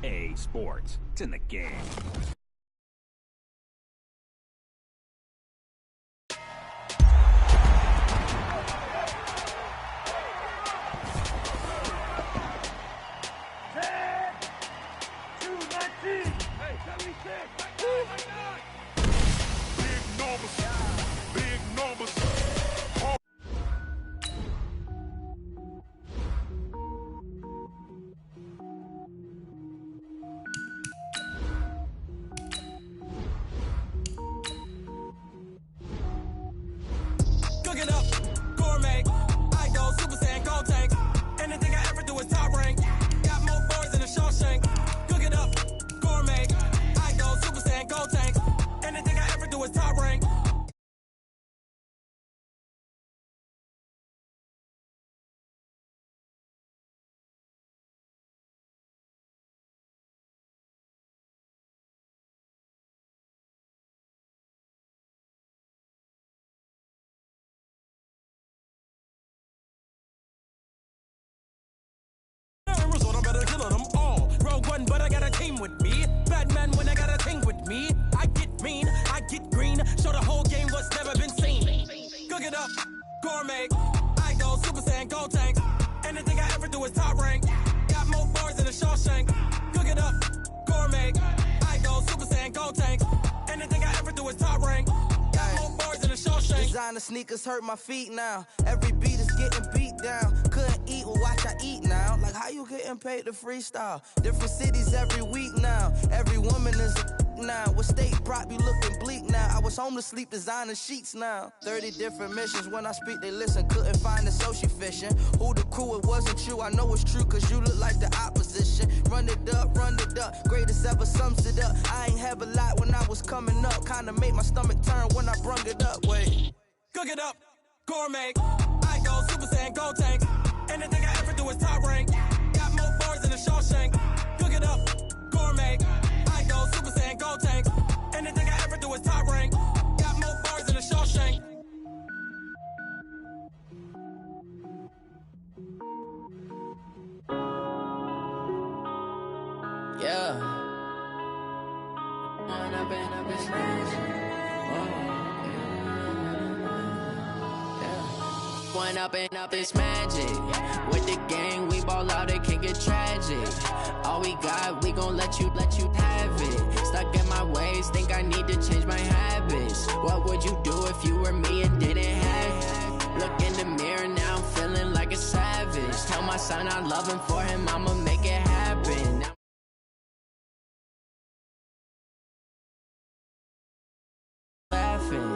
EA Sports. It's in the game. Cook it up, gourmet. I go Super Saiyan, gold tank. Anything I ever do is top rank. Got more boys than a Shawshank. Cook it up, gourmet. I go Super Saiyan, gold tank. Anything I ever do is top rank. Result, I'm better kill them all. Rogue One, but I got a team with me. Batman when I got a thing with me. I get mean, I get green. Show the whole game what's never been seen. Cook it up, gourmet. I go Super Saiyan, gold tank. Anything I ever do is top rank. Got more boys than a Shawshank. Cook it up, gourmet. I go Super Saiyan, gold tank. Anything I ever do is top rank. Got more boys than a Shawshank. Designer sneakers hurt my feet now. Every beat is getting beat down. Couldn't eat, well watch I eat now. Like how you getting paid to freestyle? Different cities every week now. Every woman is a now. What state prop you looking bleak now? I was home to sleep designer sheets now. 30 different missions. When I speak they listen. Couldn't find the social fishing. Who the crew? It wasn't you. I know it's true cause you look like the opposition. Run it up, run it up. Greatest ever sums it up. I ain't have a lot when I was coming up. Kinda made my stomach turn when I brung it up. Wait. Cook it up, gourmet. I go Super Saiyan, gold tank. Anything I ever do is top rank. Got more boys than a Shawshank. Cook it up, gourmet. I go Super Saiyan, gold tank. Anything I ever do is top rank. Got more boys than a Shawshank. Yeah. One up and up is magic. With the gang, we ball out, it can get tragic. All we got, we gon' let you have it. Stuck in my ways, think I need to change my habits. What would you do if you were me and didn't have it? Look in the mirror now, I'm feeling like a savage. Tell my son I love him, for him I'ma make it happen.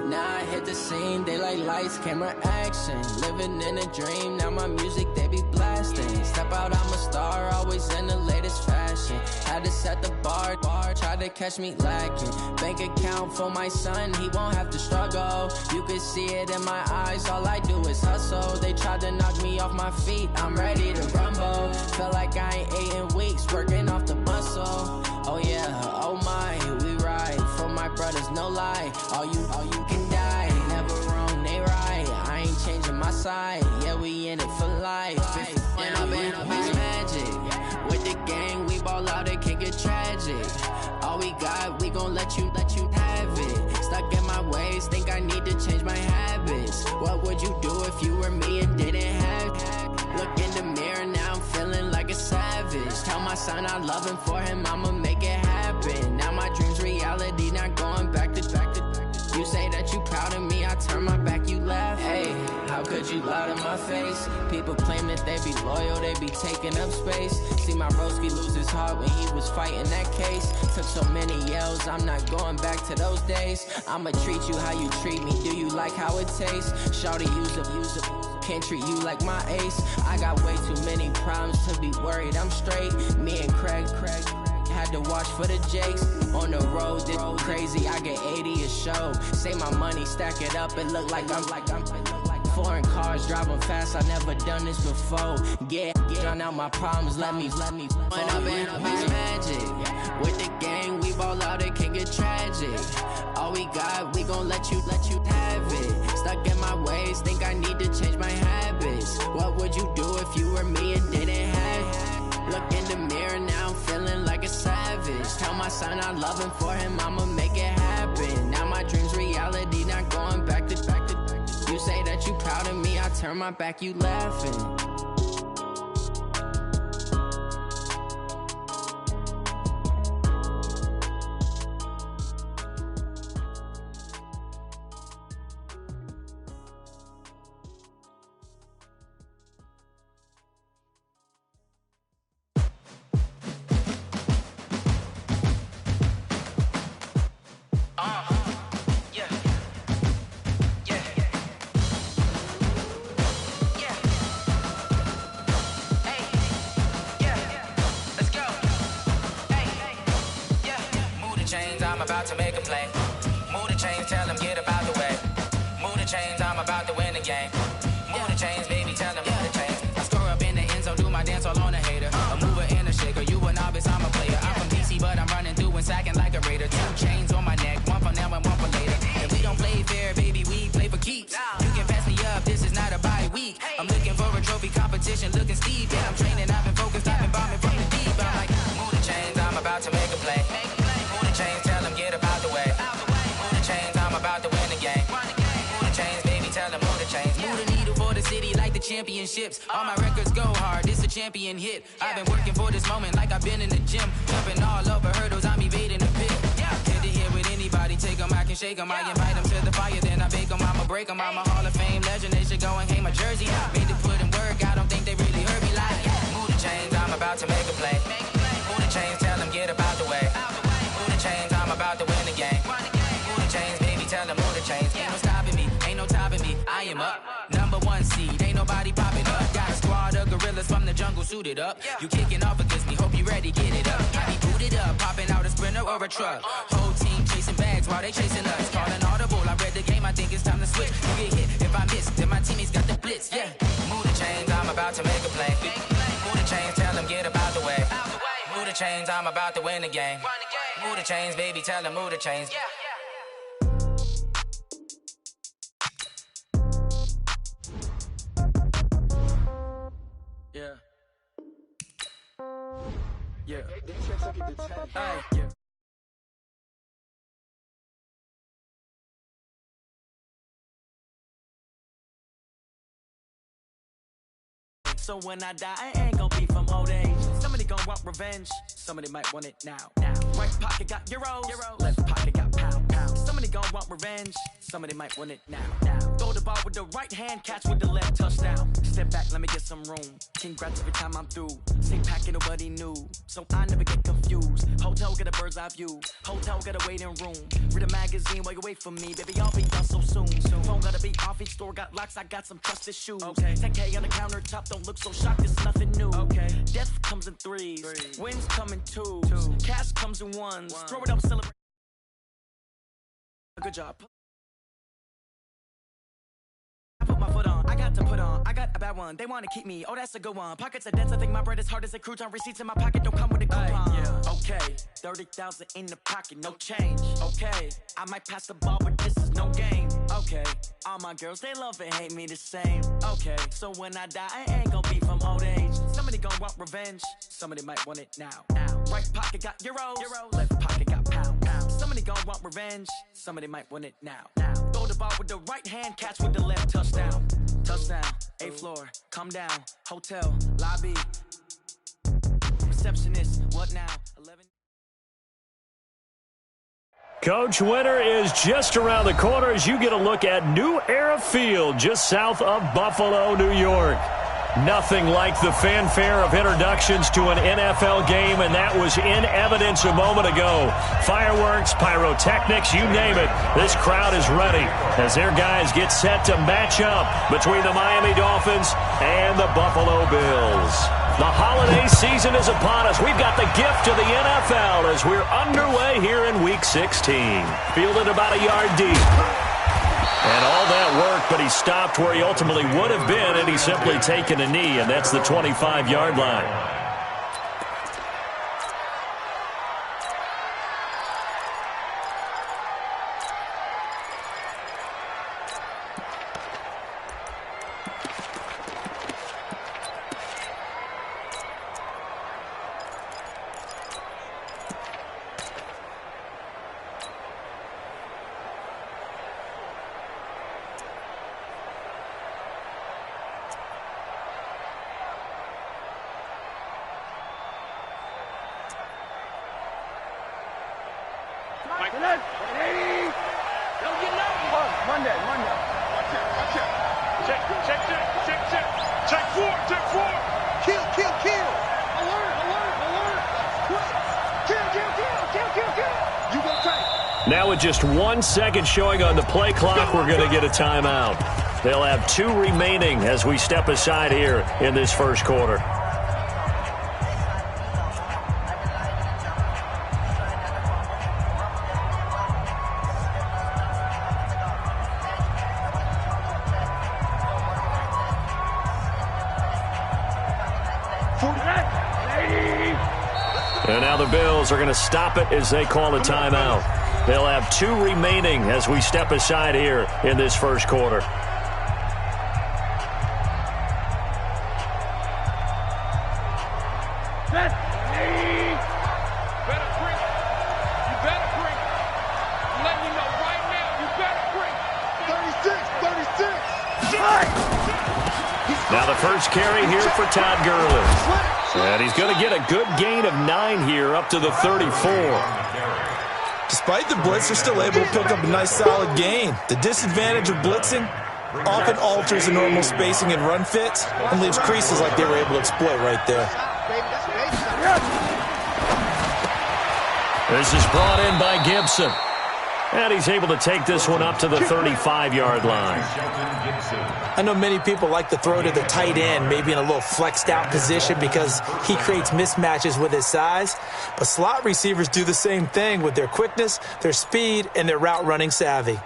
Now I hit the scene, they like lights, camera, action. Living in a dream, now my music they be blasting. Step out, I'm a star, always in the latest fashion. Had to set the bar, try to catch me lacking. Bank account for my son, he won't have to struggle. You can see it in my eyes, all I do is hustle. They tried to knock me off my feet, I'm ready to rumble. Felt like I ain't ate in weeks, working off the muscle. Oh yeah, oh my, we ride for my brothers, no lie. All you can die, never wrong, they right. I ain't changing my side, yeah, we in it for life. And I've been magic. With the gang, we ball out, it can get tragic. All we got, we gon' let you have it. Stuck in my ways, think I need to change my habits. What would you do if you were me and didn't have it? Look in the mirror, now I'm feeling like a savage. Tell my son I love him, for him I'ma make it happen. Now my dream's reality, not going back to. You say that you proud of me, I turn my back, you laugh. Hey, how could you lie to my face? People claim that they be loyal, they be taking up space. See my broski lose his heart when he was fighting that case. Took so many yells, I'm not going back to those days. I'ma treat you how you treat me, do you like how it tastes? Shawty, use up, can't treat you like my ace. I got way too many problems to be worried, I'm straight. Me and Craig had to watch for the Jakes. On the road, this crazy, I get 80 a show. Say my money, stack it up, it look like I'm foreign cars, driving fast, I never done this before. Yeah, drown out my problems, let me When up and magic. With the gang, we ball out, it can get tragic. All we got, we gon' let you have it. Stuck in my ways, think I need to change my habits. What would you do if you were me and didn't have it? Look in the mirror, now I'm feeling like a Tell my son I love him, for him I'ma make it happen. Now my dream's reality, not going back to. You say that you proud of me, I turn my back, you laughing. I'm about to make a play. Move the chains, tell them get about the way. Move the chains, I'm about to win the game. Move the chains, baby, tell them move the chains. I score up in the end zone, do my dance all on a hater. A mover and a shaker, you a novice, I'm a player. I'm from DC, but I'm running through and sacking like a raider. 2 chains on my neck, one for now and one for later. And we don't play fair, baby, we play for keeps. You can pass me up, this is not a bye week. I'm looking for a trophy competition, looking steep. Yeah, I'm training, I've been focused, I've been bombing from the deep. I'm like, move the chains, I'm about to make a play. Move the chains, tell them get about the way. Move the chains, I'm about to win the game. Move the chains, baby, tell them move the chains. Move the needle for the city like the championships. All my records go hard, this a champion hit. I've been working for this moment like I've been in the gym. Jumping all over hurdles, I'm evading the pit. Head to head with anybody, take them, I can shake them. I invite them to the fire, then I bake them. I'ma break them, I'm a Hall of Fame legend. They should go and hang my jersey. Made to put in work, I don't think they really heard me like. Move the chains, I'm about to make a play. Move the chains, tell them get about the way. Move the chains, I'm about to win the game. Move the chains, baby, tell them move the chains. Ain't no stopping me, ain't no topping me. I am up, #1 seed, ain't nobody popping up. Got a squad of gorillas from the jungle suited up. You kicking off against me, hope you ready, get it up. I be booted up, popping out a Sprinter or a truck. Whole team chasing bags while they chasing us. Calling audible, I read the game, I think it's time to switch. You get hit, if I miss, then my teammates got the blitz, yeah. Move the chains, I'm about to make a play. Move the chains, tell them get about the way. Move the chains, I'm about to win the game. Move the chains, baby, tell them move the chains. Yeah. Yeah. Hey, yeah. So when I die, I ain't gon' be from old age. Somebody gon' want revenge, somebody might want it now. Right pocket got euros, left pocket got pound. Somebody gon' want revenge, somebody might want it now. Throw the ball with the right hand, catch with the left, touchdown. Step back, let me get some room. Congrats every time I'm through. Same packet, nobody knew, so I never get confused. Hotel got a bird's eye view, hotel got a waiting room. Read a magazine while you wait for me, baby, I'll be done so soon. Phone gotta be off, each store got locks, I got some trusted shoes. 10K on the countertop, don't look so shocked, it's nothing new. Death comes in threes, wins come in twos, cash comes in ones. Throw it up, celebrate. Good job. I put my foot on, I got to put on, I got a bad one, they wanna keep me, oh that's a good one. Pockets are dense, I think my bread is hard as a crouton. Receipts in my pocket don't come with a coupon. Okay, 30,000 in the pocket, no change. Okay, I might pass the ball, but this is no game. Okay, all my girls, they love and hate me the same. Okay, so when I die, I ain't gon' be from old age. Somebody gon' want revenge, somebody might want it now. Right pocket got euros, left pocket got pound. Somebody gon' want revenge, somebody might want it now. Throw the ball with the right hand, catch with the left, touchdown. Touchdown, 8th floor, come down, hotel, lobby. Receptionist, what now? 11. Coach, winter is just around the corner as you get a look at New Era Field just south of Buffalo, New York. Nothing like the fanfare of introductions to an NFL game, and that was in evidence a moment ago. Fireworks, pyrotechnics, you name it. This crowd is ready as their guys get set to match up between the Miami Dolphins and the Buffalo Bills. The holiday season is upon us. We've got the gift of the NFL as we're underway here in Week 16. Fielded about a yard deep. And all that work, but he stopped where he ultimately would have been, and he's simply taken a knee, and that's the 25-yard line. Monday. Check four. Kill. Alert. Quick. Kill. You go tight. Now with just 1 second showing on the play clock, we're going to get a timeout. They'll have 2 remaining as we step aside here in this first quarter. And now the Bills are going to stop it as they call a timeout. They'll have 2 remaining as we step aside here in this first quarter. Now the first carry here for Todd Gurley. And he's going to get a good gain of 9 here up to the 34. Despite the blitz, they're still able to pick up a nice solid gain. The disadvantage of blitzing often alters the normal spacing and run fits and leaves creases like they were able to exploit right there. This is brought in by Gibson. And he's able to take this one up to the 35-yard line. I know many people like to throw to the tight end, maybe in a little flexed out position because he creates mismatches with his size. But slot receivers do the same thing with their quickness, their speed, and their route running savvy.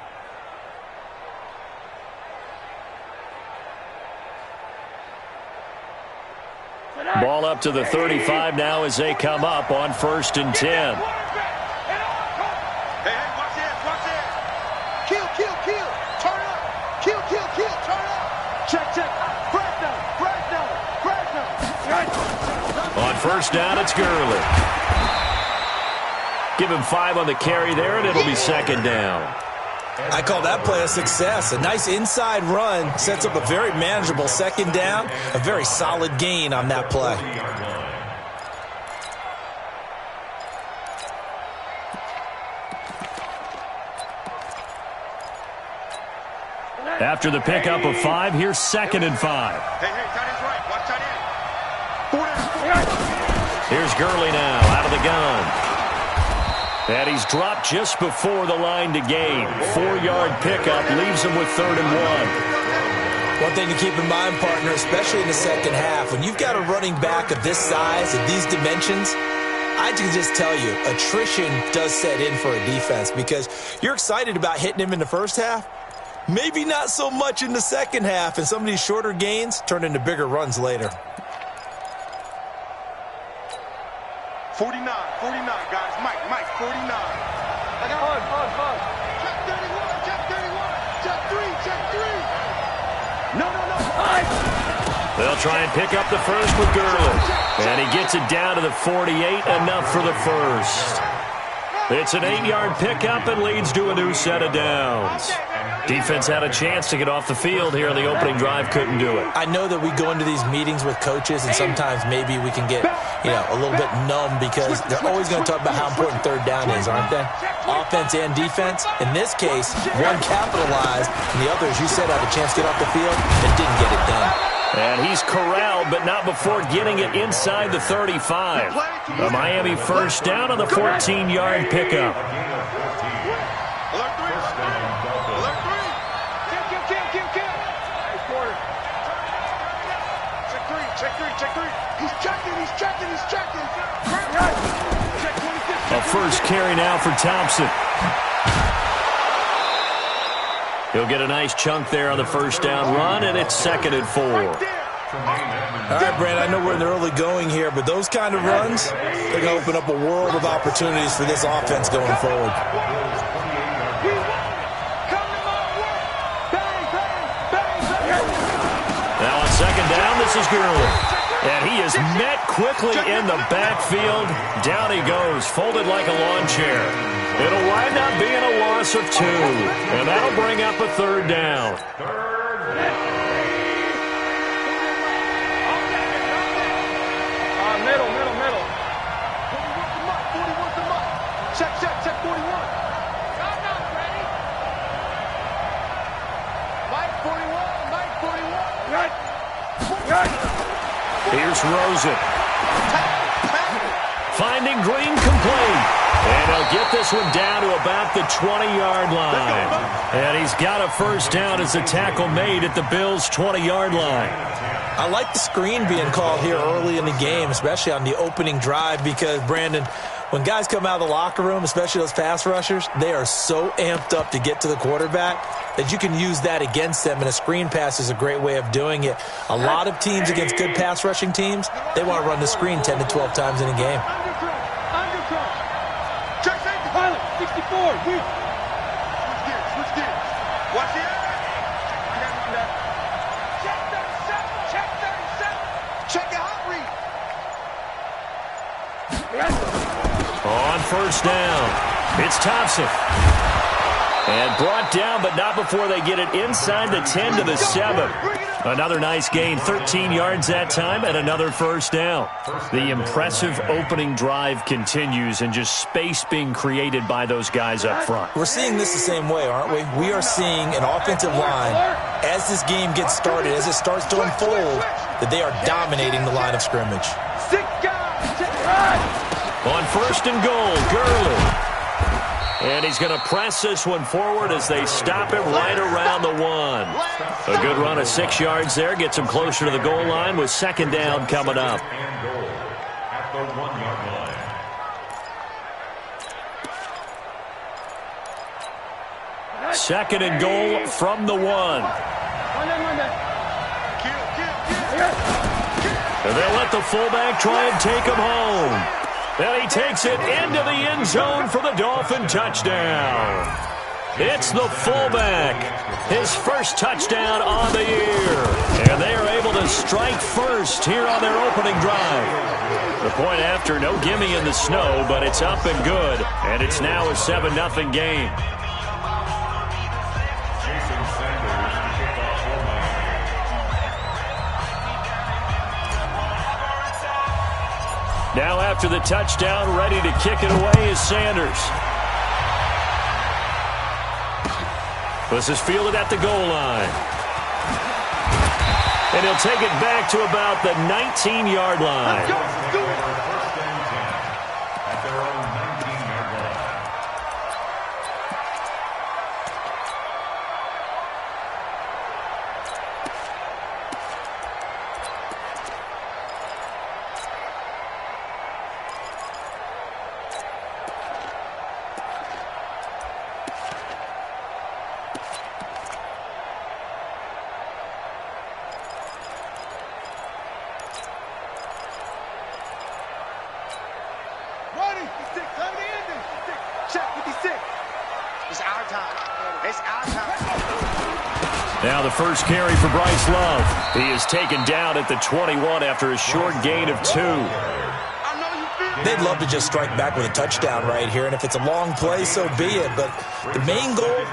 Ball up to the 35 now as they come up on 1st and 10. On 1st down, it's Gurley. Give him 5 on the carry there, and it'll be 2nd down. I call that play a success. A nice inside run sets up a very manageable 2nd down, a very solid gain on that play. After the pickup of 5, here's 2nd and 5. Hey, tight end's right. Watch tight end. Here's Gurley now out of the gun. And he's dropped just before the line to gain. 4-yard pickup leaves him with 3rd and 1. One thing to keep in mind, partner, especially in the second half, when you've got a running back of this size, of these dimensions, I can just tell you, attrition does set in for a defense because you're excited about hitting him in the first half. Maybe not so much in the second half, and some of these shorter gains turn into bigger runs later. 49, guys. Mike, 49. I got hug. Check 31. No. They'll try and pick up the first with Gurley. And he gets it down to the 48, enough for the first. It's an 8-yard pickup and leads to a new set of downs. Defense had a chance to get off the field here in the opening drive, couldn't do it. I know that we go into these meetings with coaches, and sometimes maybe we can get, a little bit numb because they're always going to talk about how important 3rd down is, aren't they? Offense and defense. In this case, one capitalized, and the other, as you said, had a chance to get off the field and didn't get it done. And he's corralled, but not before getting it inside the 35. A Miami 1st down on the 14-yard pickup. Check 3. He's checking. A first carry now for Thompson. He'll get a nice chunk there on the 1st down run, and it's 2nd and 4. All right, Brand, I know we're in the early going here, but those kind of runs, they're going to open up a world of opportunities for this offense going forward. Now on 2nd down, this is Gurley. And he is met quickly in the backfield. Down he goes, folded like a lawn chair. It'll wind up being a loss of 2. And that'll bring up a 3rd down. Middle. 41 to Check 41. throws it. Finding Green complete. And he'll get this one down to about the 20-yard line. And he's got a first down as the tackle made at the Bills' 20-yard line. I like the screen being called here early in the game, especially on the opening drive, because, Brandon, when guys come out of the locker room, especially those pass rushers, they are so amped up to get to the quarterback that you can use that against them, and a screen pass is a great way of doing it. A lot of teams against good pass rushing teams, they want to run the screen 10 to 12 times in a game. Check safety. Pilot, 64. Switch gears. Switch gears. Watch it. I got one there. Check 37. Check 37. Check your hot read. On first down, it's Thompson. And brought down, but not before they get it inside the 10 to the 7. Another nice gain, 13 yards that time, and another first down. The impressive opening drive continues, and just space being created by those guys up front. We're seeing this the same way, aren't we? We are seeing an offensive line, as this game gets started, as it starts to unfold, that they are dominating the line of scrimmage. On first and goal, Gurley. And he's going to press this one forward as they stop him right around the 1. A good run of 6 yards there. Gets him closer to the goal line with second down coming up. Second and goal from the 1. And they'll let the fullback try and take him home. And he takes it into the end zone for the Dolphin touchdown. It's the fullback. His first touchdown on the year. And they are able to strike first here on their opening drive. The point after, no gimme in the snow, but it's up and good. And it's now a 7-0 game. Now after the touchdown, ready to kick it away is Sanders. This is fielded at the goal line. And he'll take it back to about the 19-yard line. Now the first carry for Bryce Love. He is taken down at the 21 after a short gain of 2. They'd love to just strike back with a touchdown right here, and if it's a long play, so be it. But the main goal,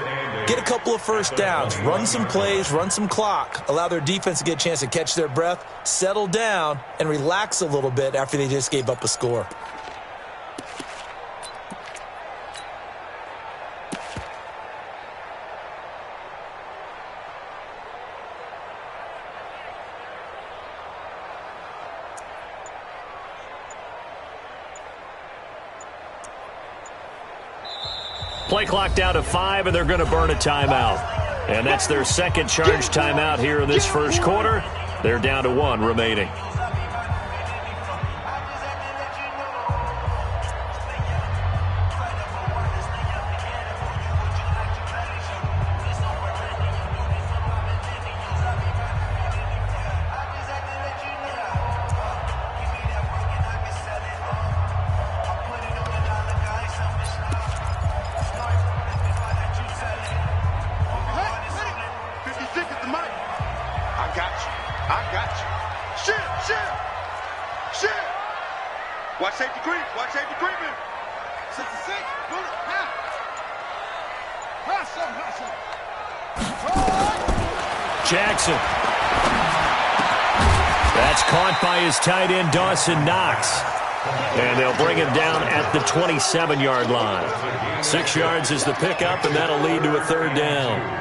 get a couple of first downs, run some plays, run some clock, allow their defense to get a chance to catch their breath, settle down, and relax a little bit after they just gave up a score. Play clock down to 5, and they're going to burn a timeout. And that's their second charge timeout here in this first quarter. They're down to 1 remaining. Watch safety creep. Watch safety creeping. 66. Bullet. Jackson. That's caught by his tight end, Dawson Knox. And they'll bring him down at the 27-yard line. 6 yards is the pickup, and that'll lead to a third down.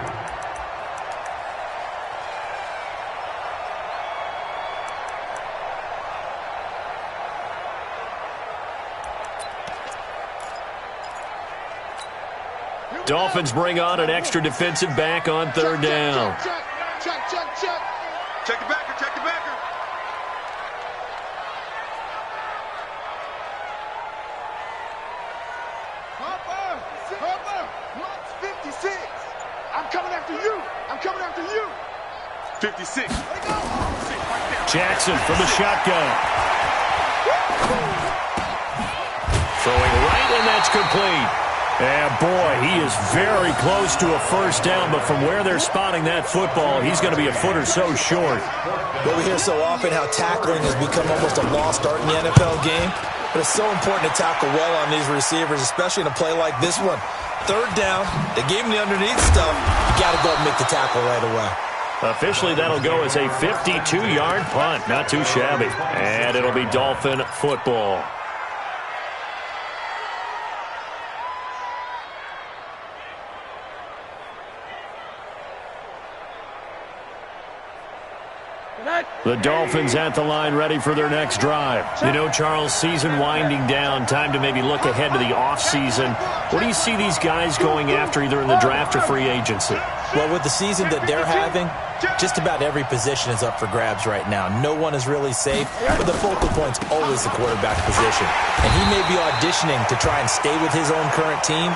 Dolphins bring on an extra defensive back on third down. Check. Check the backer, check the backer. Harper, Mark's 56. I'm coming after you. 56. Jackson from the shotgun. Throwing right, and that's complete. And boy, he is very close to a first down, but from where they're spotting that football, he's going to be a foot or so short. Well, we hear so often how tackling has become almost a lost art in the NFL game, but it's so important to tackle well on these receivers, especially in a play like this one. Third down, they gave him the underneath stuff. You got to go and make the tackle right away. Officially, that'll go as a 52-yard punt. Not too shabby. And it'll be Dolphin football. The Dolphins at the line, ready for their next drive. You know, Charles, season winding down, time to maybe look ahead to the offseason. What do you see these guys going after, either in the draft or free agency? Well, with the season that they're having, just about every position is up for grabs right now. No one is really safe, but the focal point's always the quarterback position. And he may be auditioning to try and stay with his own current team.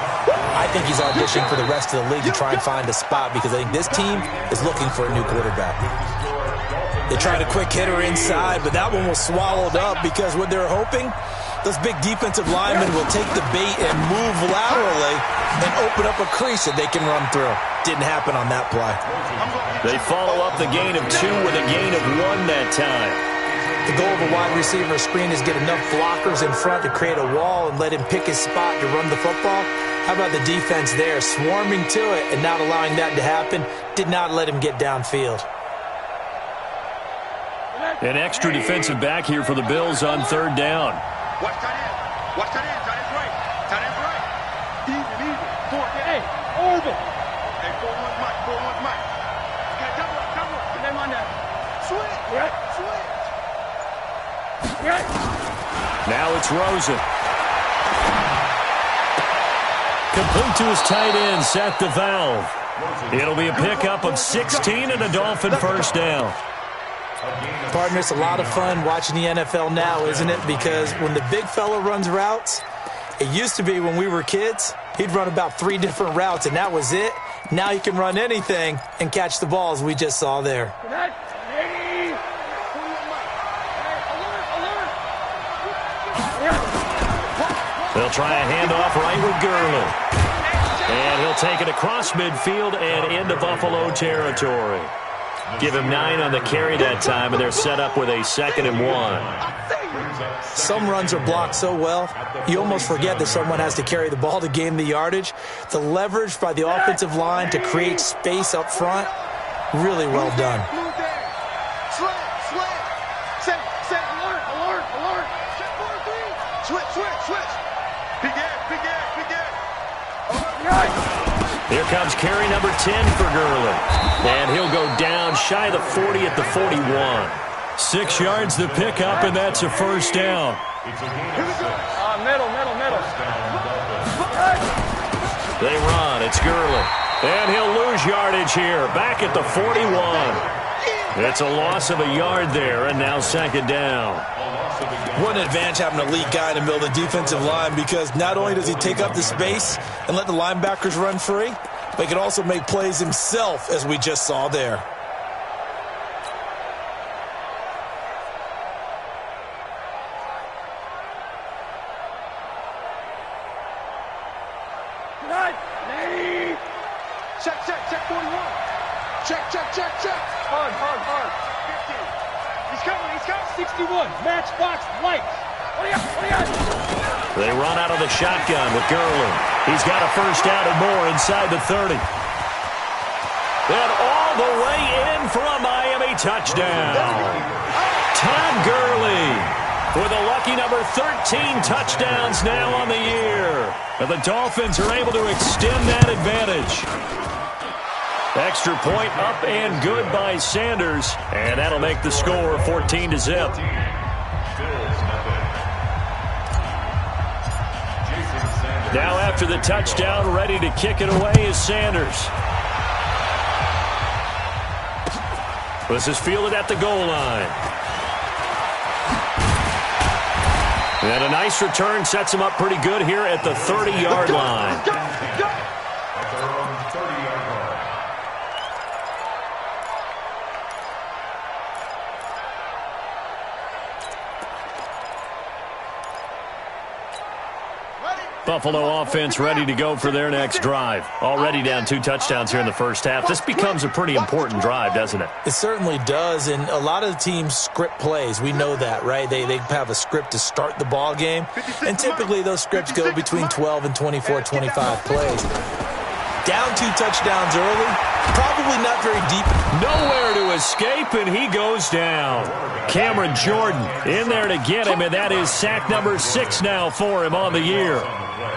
I think he's auditioning for the rest of the league to try and find a spot, because I think this team is looking for a new quarterback. They tried a quick hitter inside, but that one was swallowed up, because what they're hoping, those big defensive linemen will take the bait and move laterally and open up a crease that they can run through. Didn't happen on that play. They follow up the gain of 2 with a gain of 1 that time. The goal of a wide receiver screen is get enough blockers in front to create a wall and let him pick his spot to run the football. How about the defense there, swarming to it and not allowing that to happen? Did not let him get downfield. An extra defensive back here for the Bills on third down. Watch tight end. Watch tight end. Tight end's right. Tight end's right. Even. 4-8. Over. Hey, 4-1 Mike. 4-1 Mike. Okay, double up. And then on that. Switch. Right. Now it's Rosen. Complete to his tight end, Seth the Valve. It'll be a pickup of 16 and a Dolphin first down. Partner, it's a lot of fun watching the NFL now, isn't it? Because when the big fella runs routes, it used to be when we were kids, he'd run about 3 different routes, and that was it. Now he can run anything and catch the balls we just saw there. They'll try a handoff right with Gurley. And he'll take it across midfield and into Buffalo territory. Give him 9 on the carry that time, and they're set up with a 2nd and 1. Some runs are blocked so well, you almost forget that someone has to carry the ball to gain the yardage. The leverage by the offensive line to create space up front, really well done. Here comes carry number 10 for Gurley. And he'll go down shy of the 40 at the 41. 6 yards the pickup, and that's a first down. Middle. They run. It's Gurley. And he'll lose yardage here. Back at the 41. It's a loss of a yard there, and now 2nd down. What an advantage having an elite guy in the middle of the defensive line, because not only does he take up the space and let the linebackers run free, but he can also make plays himself, as we just saw there. Check 41. Check. Hard. 50. He's coming. 61. Matchbox lights. What do you got? They run out of the shotgun with Gurley. He's got a first down and more inside the 30. And all the way in for a Miami touchdown. Todd Gurley with a lucky number 13 touchdowns now on the year. And the Dolphins are able to extend that advantage. Extra point up and good by Sanders. And that'll make the score 14-0. Now after the touchdown, ready to kick it away is Sanders. This is fielded at the goal line. And a nice return sets him up pretty good here at the 30-yard line. Buffalo offense ready to go for their next drive. Already down 2 touchdowns here in the first half. This becomes a pretty important drive, doesn't it? It certainly does, and a lot of the teams script plays. We know that, right? They have a script to start the ball game, and typically those scripts go between 12 and 24, 25 plays. Down 2 touchdowns early, probably not very deep. Nowhere to escape, and he goes down. Cameron Jordan in there to get him, and that is sack number 6 now for him on the year.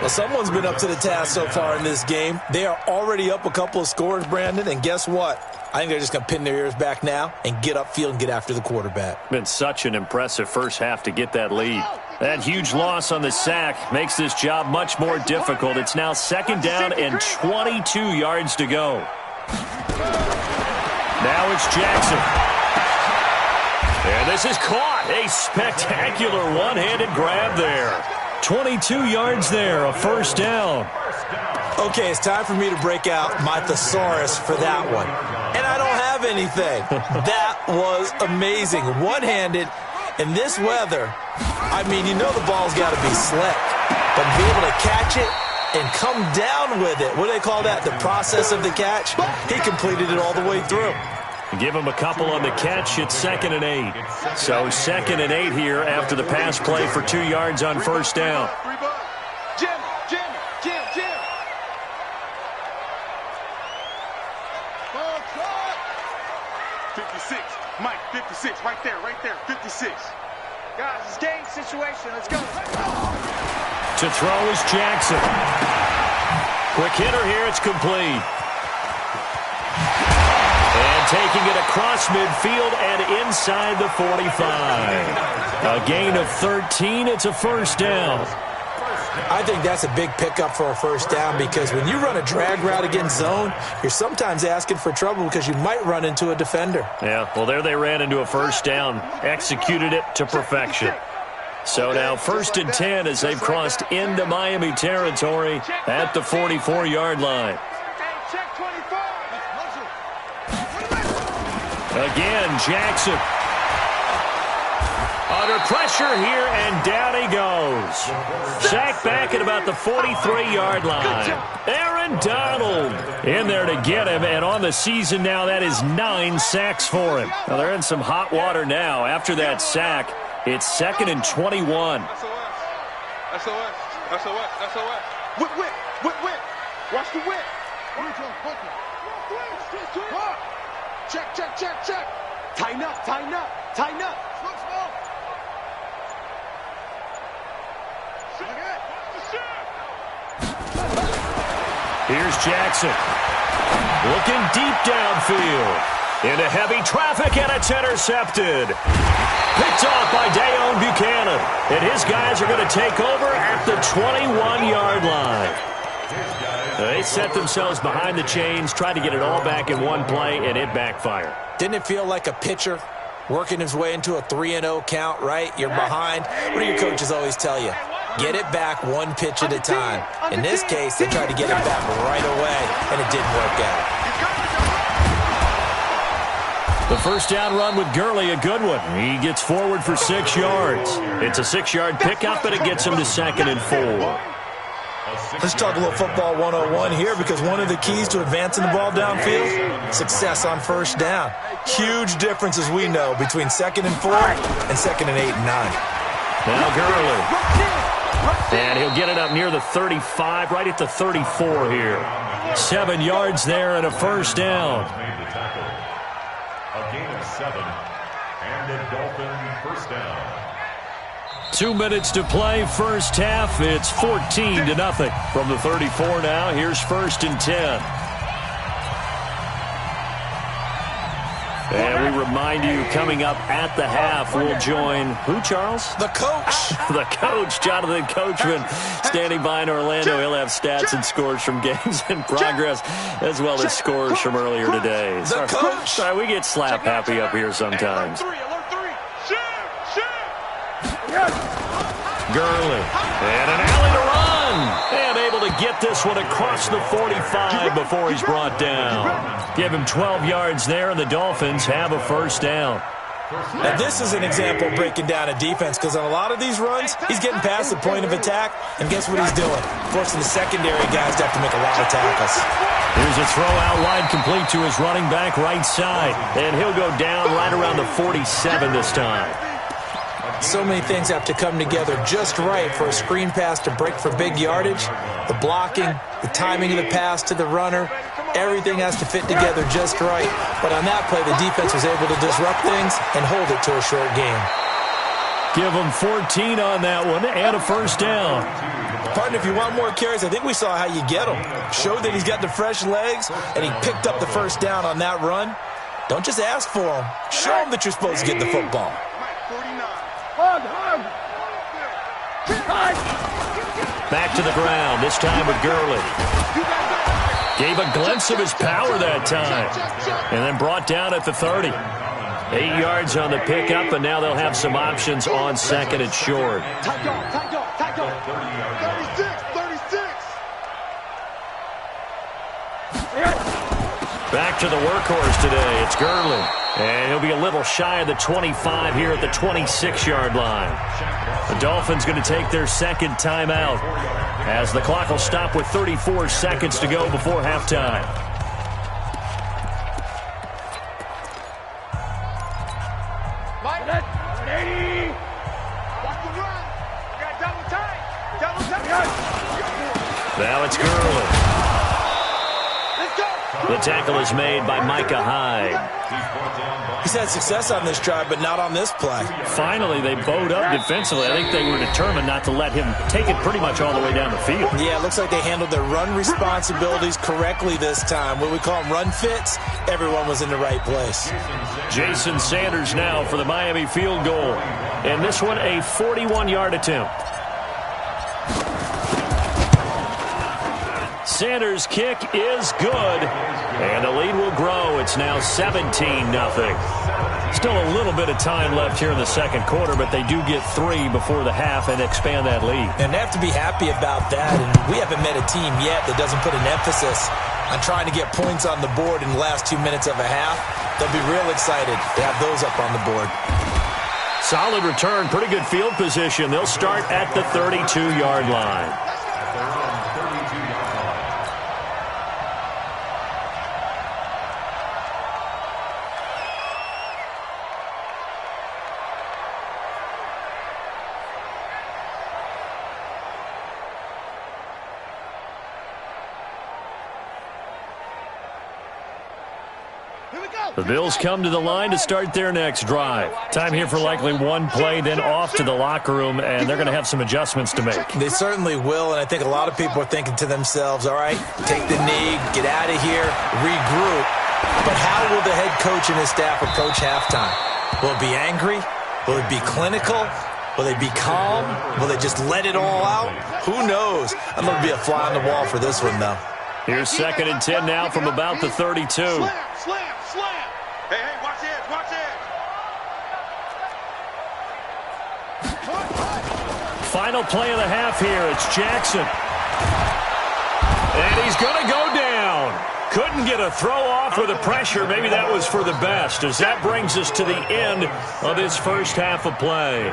Well, someone's been up to the task so far in this game. They are already up a couple of scores, Brandon, and guess what? I think they're just going to pin their ears back now and get upfield and get after the quarterback. Been such an impressive first half to get that lead. That huge loss on the sack makes this job much more difficult. It's now 2nd down and 22 yards to go. Now it's Jackson. And this is caught. A spectacular one-handed grab there. 22 yards there, a first down. Okay, it's time for me to break out my thesaurus for that one. And I don't have anything. That was amazing. One-handed in this weather. I mean, you know the ball's got to be slick. But to be able to catch it and come down with it, what do they call that? The process of the catch? He completed it all the way through. Give him a couple on the catch. It's 2nd and 8. So 2nd and 8 here after the pass play for 2 yards on first down. Jim. 56. Mike, 56. Right there. 56. Guys, it's game situation. Let's go. To throw is Jackson. Quick hitter here. It's complete. And taking it across midfield and inside the 45. A gain of 13. It's a first down. I think that's a big pickup for a first down because when you run a drag route against zone, you're sometimes asking for trouble because you might run into a defender. Yeah, well, there they ran into a first down. Executed it to perfection. So now 1st and 10 as they've crossed into Miami territory at the 44-yard line. Again, Jackson. Under pressure here, and down he goes. Sacked back at about the 43-yard line. Aaron Donald in there to get him, and on the season now, that is 9 sacks for him. Now, they're in some hot water now. After that sack, it's 2nd and 21. SOS. Whip. Watch the whip. Check. Tighten up. Here's Jackson. Looking deep downfield. Into heavy traffic, and it's intercepted. Picked off by Dayon Buchanan. And his guys are going to take over at the 21-yard line. They set themselves behind the chains, tried to get it all back in one play, and it backfired. Didn't it feel like a pitcher working his way into a 3-0 count, right? You're behind. What do your coaches always tell you? Get it back one pitch at a time. In this case, they tried to get it back right away, and it didn't work out. The first down run with Gurley, a good one. He gets forward for 6 yards. It's a 6-yard pickup, and it gets him to 2nd and 4. Let's talk a little football 101 here because one of the keys to advancing the ball downfield, success on first down. Huge difference, as we know, between 2nd and 4 and 2nd and 8 and 9. Now Gurley. And he'll get it up near the 35, right at the 34 here. 7 yards there and a first down. A gain of 7 and a Dolphin first down. 2 minutes to play, first half. It's 14-0 from the 34 now. Here's 1st and 10. And we remind you, coming up at the half, we'll join who, Charles? The coach. The coach, Jonathan Coachman, standing by in Orlando. He'll have stats and scores from games in progress, as well as scores from earlier today. The coach. Sorry, we get slap happy up here sometimes. Gurley, and an alley to run, and able to get this one across the 45 before he's brought down. Give him 12 yards there, and the Dolphins have a first down. Now, this is an example of breaking down a defense, because on a lot of these runs, he's getting past the point of attack, and guess what he's doing? Forcing the secondary guys to have to make a lot of tackles. Here's a throw out wide, complete to his running back right side, and he'll go down right around the 47 this time. So many things have to come together just right for a screen pass to break for big yardage. The blocking, the timing of the pass to the runner, everything has to fit together just right. But on that play, the defense was able to disrupt things and hold it to a short game. Give him 14 on that one and a first down. Partner, if you want more carries, I think we saw how you get him. Showed that he's got the fresh legs, and he picked up the first down on that run. Don't just ask for him. Show him that you're supposed to get the football. Back to the ground, this time with Gurley. Gave a glimpse of his power that time. And then brought down at the 30. 8 yards on the pickup, and now they'll have some options on second and short. 36. Back to the workhorse today. It's Gurley. And he'll be a little shy of the 25 here at the 26-yard line. The Dolphins going to take their second timeout as the clock will stop with 34 seconds to go before halftime. Now it's Gurley. The tackle is made by Micah Hyde. He's had success on this drive, but not on this play. Finally, they bowed up defensively. I think they were determined not to let him take it pretty much all the way down the field. Yeah, it looks like they handled their run responsibilities correctly this time. What we call them run fits, everyone was in the right place. Jason Sanders now for the Miami field goal. And this one, a 41-yard attempt. Sanders' kick is good, and the lead will grow. It's now 17-0. Still a little bit of time left here in the second quarter, but they do get 3 before the half and expand that lead. And they have to be happy about that, and we haven't met a team yet that doesn't put an emphasis on trying to get points on the board in the last 2 minutes of a half. They'll be real excited to have those up on the board. Solid return, pretty good field position. They'll start at the 32-yard line. The Bills come to the line to start their next drive. Time here for likely one play, then off to the locker room, and they're going to have some adjustments to make. They certainly will, and I think a lot of people are thinking to themselves, all right, take the knee, get out of here, regroup. But how will the head coach and his staff approach halftime? Will it be angry? Will it be clinical? Will they be calm? Will they just let it all out? Who knows? I'm going to be a fly on the wall for this one, though. Here's 2nd and 10 now from about the 32. Slam. Hey, watch it. Final play of the half here. It's Jackson. And he's going to go down. Couldn't get a throw off with the pressure. Maybe that was for the best, as that brings us to the end of this first half of play.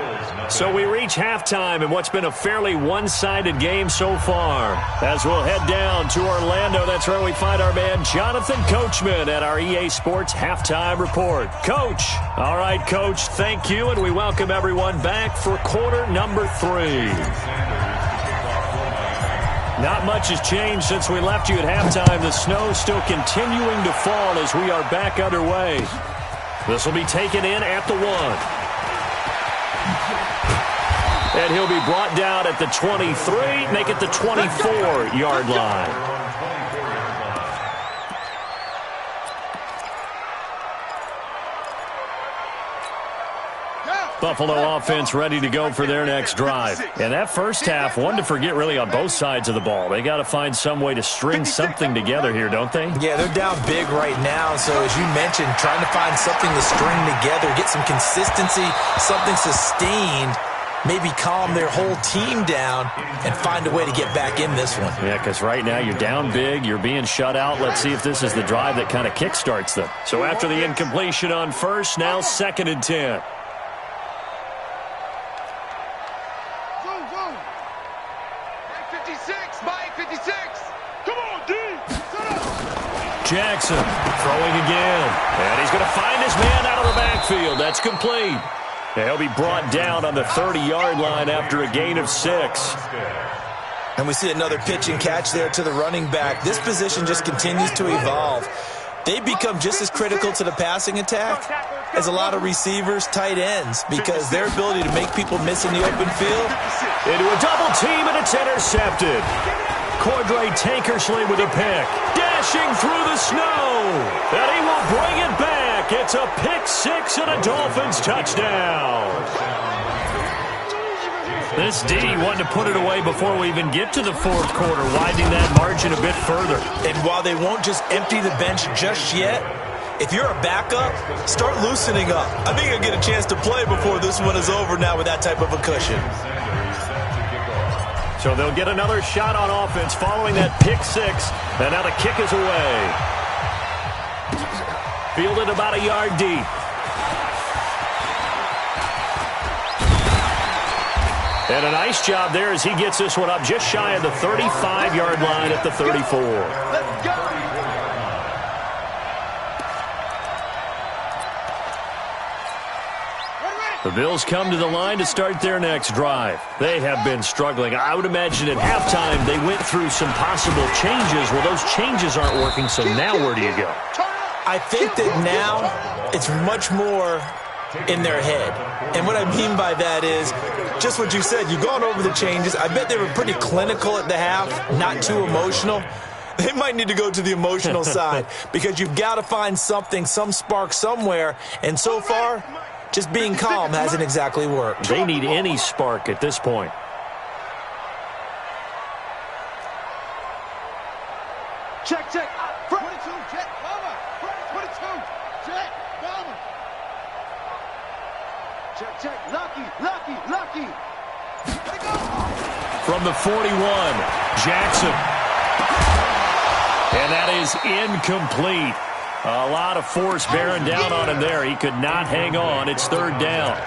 So we reach halftime in what's been a fairly one-sided game so far. As we'll head down to Orlando, that's where we find our man Jonathan Coachman at our EA Sports Halftime Report. Coach. All right, Coach, thank you, and we welcome everyone back for quarter number 3. Not much has changed since we left you at halftime. The snow still continuing to fall as we are back underway. This will be taken in at the 1. And he'll be brought down at the 23, make it the 24-yard line. Buffalo offense ready to go for their next drive. And that first half, one to forget really on both sides of the ball. They got to find some way to string something together here, don't they? Yeah, they're down big right now. So as you mentioned, trying to find something to string together, get some consistency, something sustained, maybe calm their whole team down and find a way to get back in this one. Yeah, because right now you're down big, you're being shut out. Let's see if this is the drive that kind of kickstarts them. So after the incompletion on first, now 2nd and 10. Jackson throwing again. And he's going to find his man out of the backfield. That's complete. And he'll be brought down on the 30-yard line after a gain of 6. And we see another pitch and catch there to the running back. This position just continues to evolve. They become just as critical to the passing attack as a lot of receivers, tight ends, because their ability to make people miss in the open field. Into a double team, and it's intercepted. Cordray Tankersley with a pick. Dashing through the snow. And he will bring it back. It's a pick 6 and a Dolphins touchdown. This D wanted to put it away before we even get to the fourth quarter, widening that margin a bit further. And while they won't just empty the bench just yet, if you're a backup, start loosening up. I think you'll get a chance to play before this one is over now with that type of a cushion. So they'll get another shot on offense following that pick 6. And now the kick is away. Fielded about a yard deep. And a nice job there as he gets this one up just shy of the 35-yard line at the 34. Let's go! The Bills come to the line to start their next drive. They have been struggling. I would imagine at halftime they went through some possible changes. Well, those changes aren't working, so now where do you go? I think that now it's much more in their head. And what I mean by that is just what you said. You've gone over the changes. I bet they were pretty clinical at the half, not too emotional. They might need to go to the emotional side because you've got to find something, some spark somewhere. And so far, just being calm hasn't exactly worked. They need any spark at this point. Check, check. 22, check, bomber. 22, check, bomber. Check, check. Lucky, lucky, lucky. Let it go. From the 41, Jackson. And that is incomplete. A lot of force bearing down on him there. He could not hang on. It's 3rd down.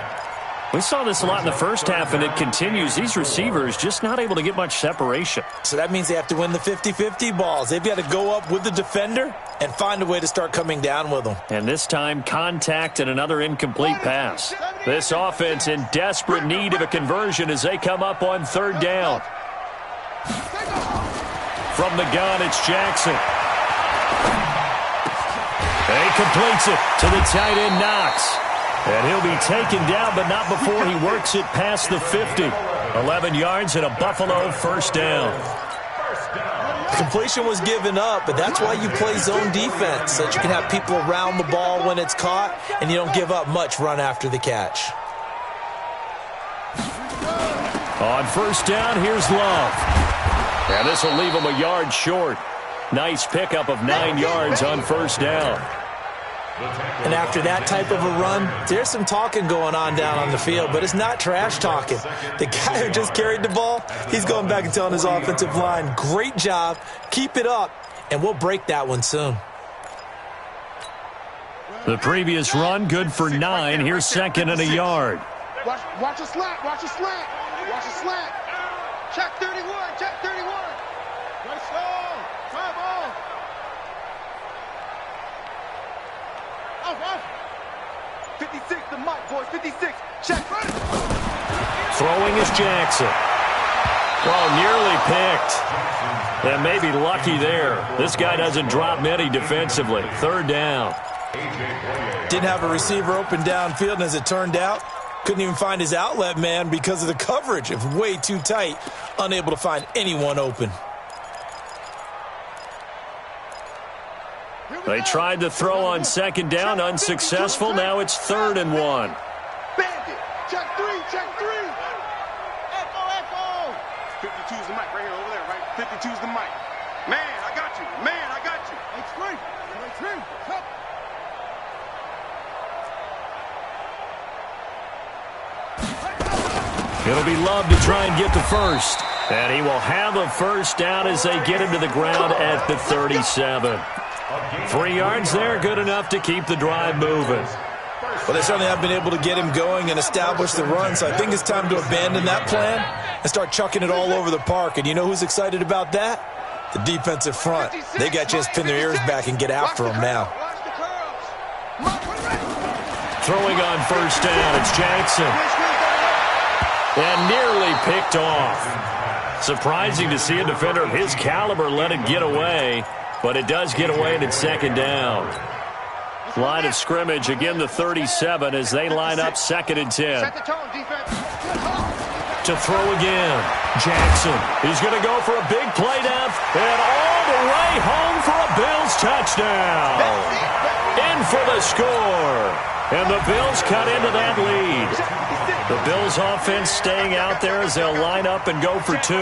We saw this a lot in the first half, and it continues. These receivers just not able to get much separation. So that means they have to win the 50-50 balls. They've got to go up with the defender and find a way to start coming down with them. And this time, contact and another incomplete pass. This offense in desperate need of a conversion as they come up on 3rd down. From the gun, it's Jackson. And he completes it to the tight end, Knox. And he'll be taken down, but not before he works it past the 50. 11 yards and a Buffalo 1st down. Completion was given up, but that's why you play zone defense, so that you can have people around the ball when it's caught, and you don't give up much run after the catch. On 1st down, here's Love. And this will leave him a yard short. Nice pickup of 9 yards on 1st down. And after that type of a run, there's some talking going on down on the field, but it's not trash talking. The guy who just carried the ball, he's going back and telling his offensive line, great job, keep it up, and we'll break that one soon. The previous run, good for 9. Here's 2nd and a yard. Watch a slant, watch a slant, watch a slant. Check 31, check 31. Let's go, time off. Off. 56, the mic, boys, 56. Check, run. Throwing is Jackson. Well, nearly picked. And maybe lucky there. This guy doesn't drop many defensively. 3rd down. Didn't have a receiver open downfield, and as it turned out, couldn't even find his outlet man because of the coverage. It was way too tight. Unable to find anyone open. They tried to throw on 2nd down, unsuccessful. Now it's 3rd and 1. Bandit, check. check 3. Echo. 52's the mic right here, over there, right? 52's the mic. Man, I got you. Man, I got you. Hey, 3. Come. It'll be Love to try and get the first. And he will have a first down as they get him to the ground at the 37. 3 yards there, good enough to keep the drive moving. Well, they certainly have been able to get him going and establish the run, so I think it's time to abandon that plan and start chucking it all over the park. And you know who's excited about that? The defensive front. They got a chance to pin their ears back and get after him now. Throwing on first down, it's Jackson. And nearly picked off. Surprising to see a defender of his caliber let it get away, but it does get away and it's second down. Line of scrimmage, again the 37 as they line up 2nd and 10. To throw again, Jackson. He's going to go for a big play down and all the way home for a Bills touchdown. In for the score. And the Bills cut into that lead. The Bills offense staying out there as they'll line up and go for 2.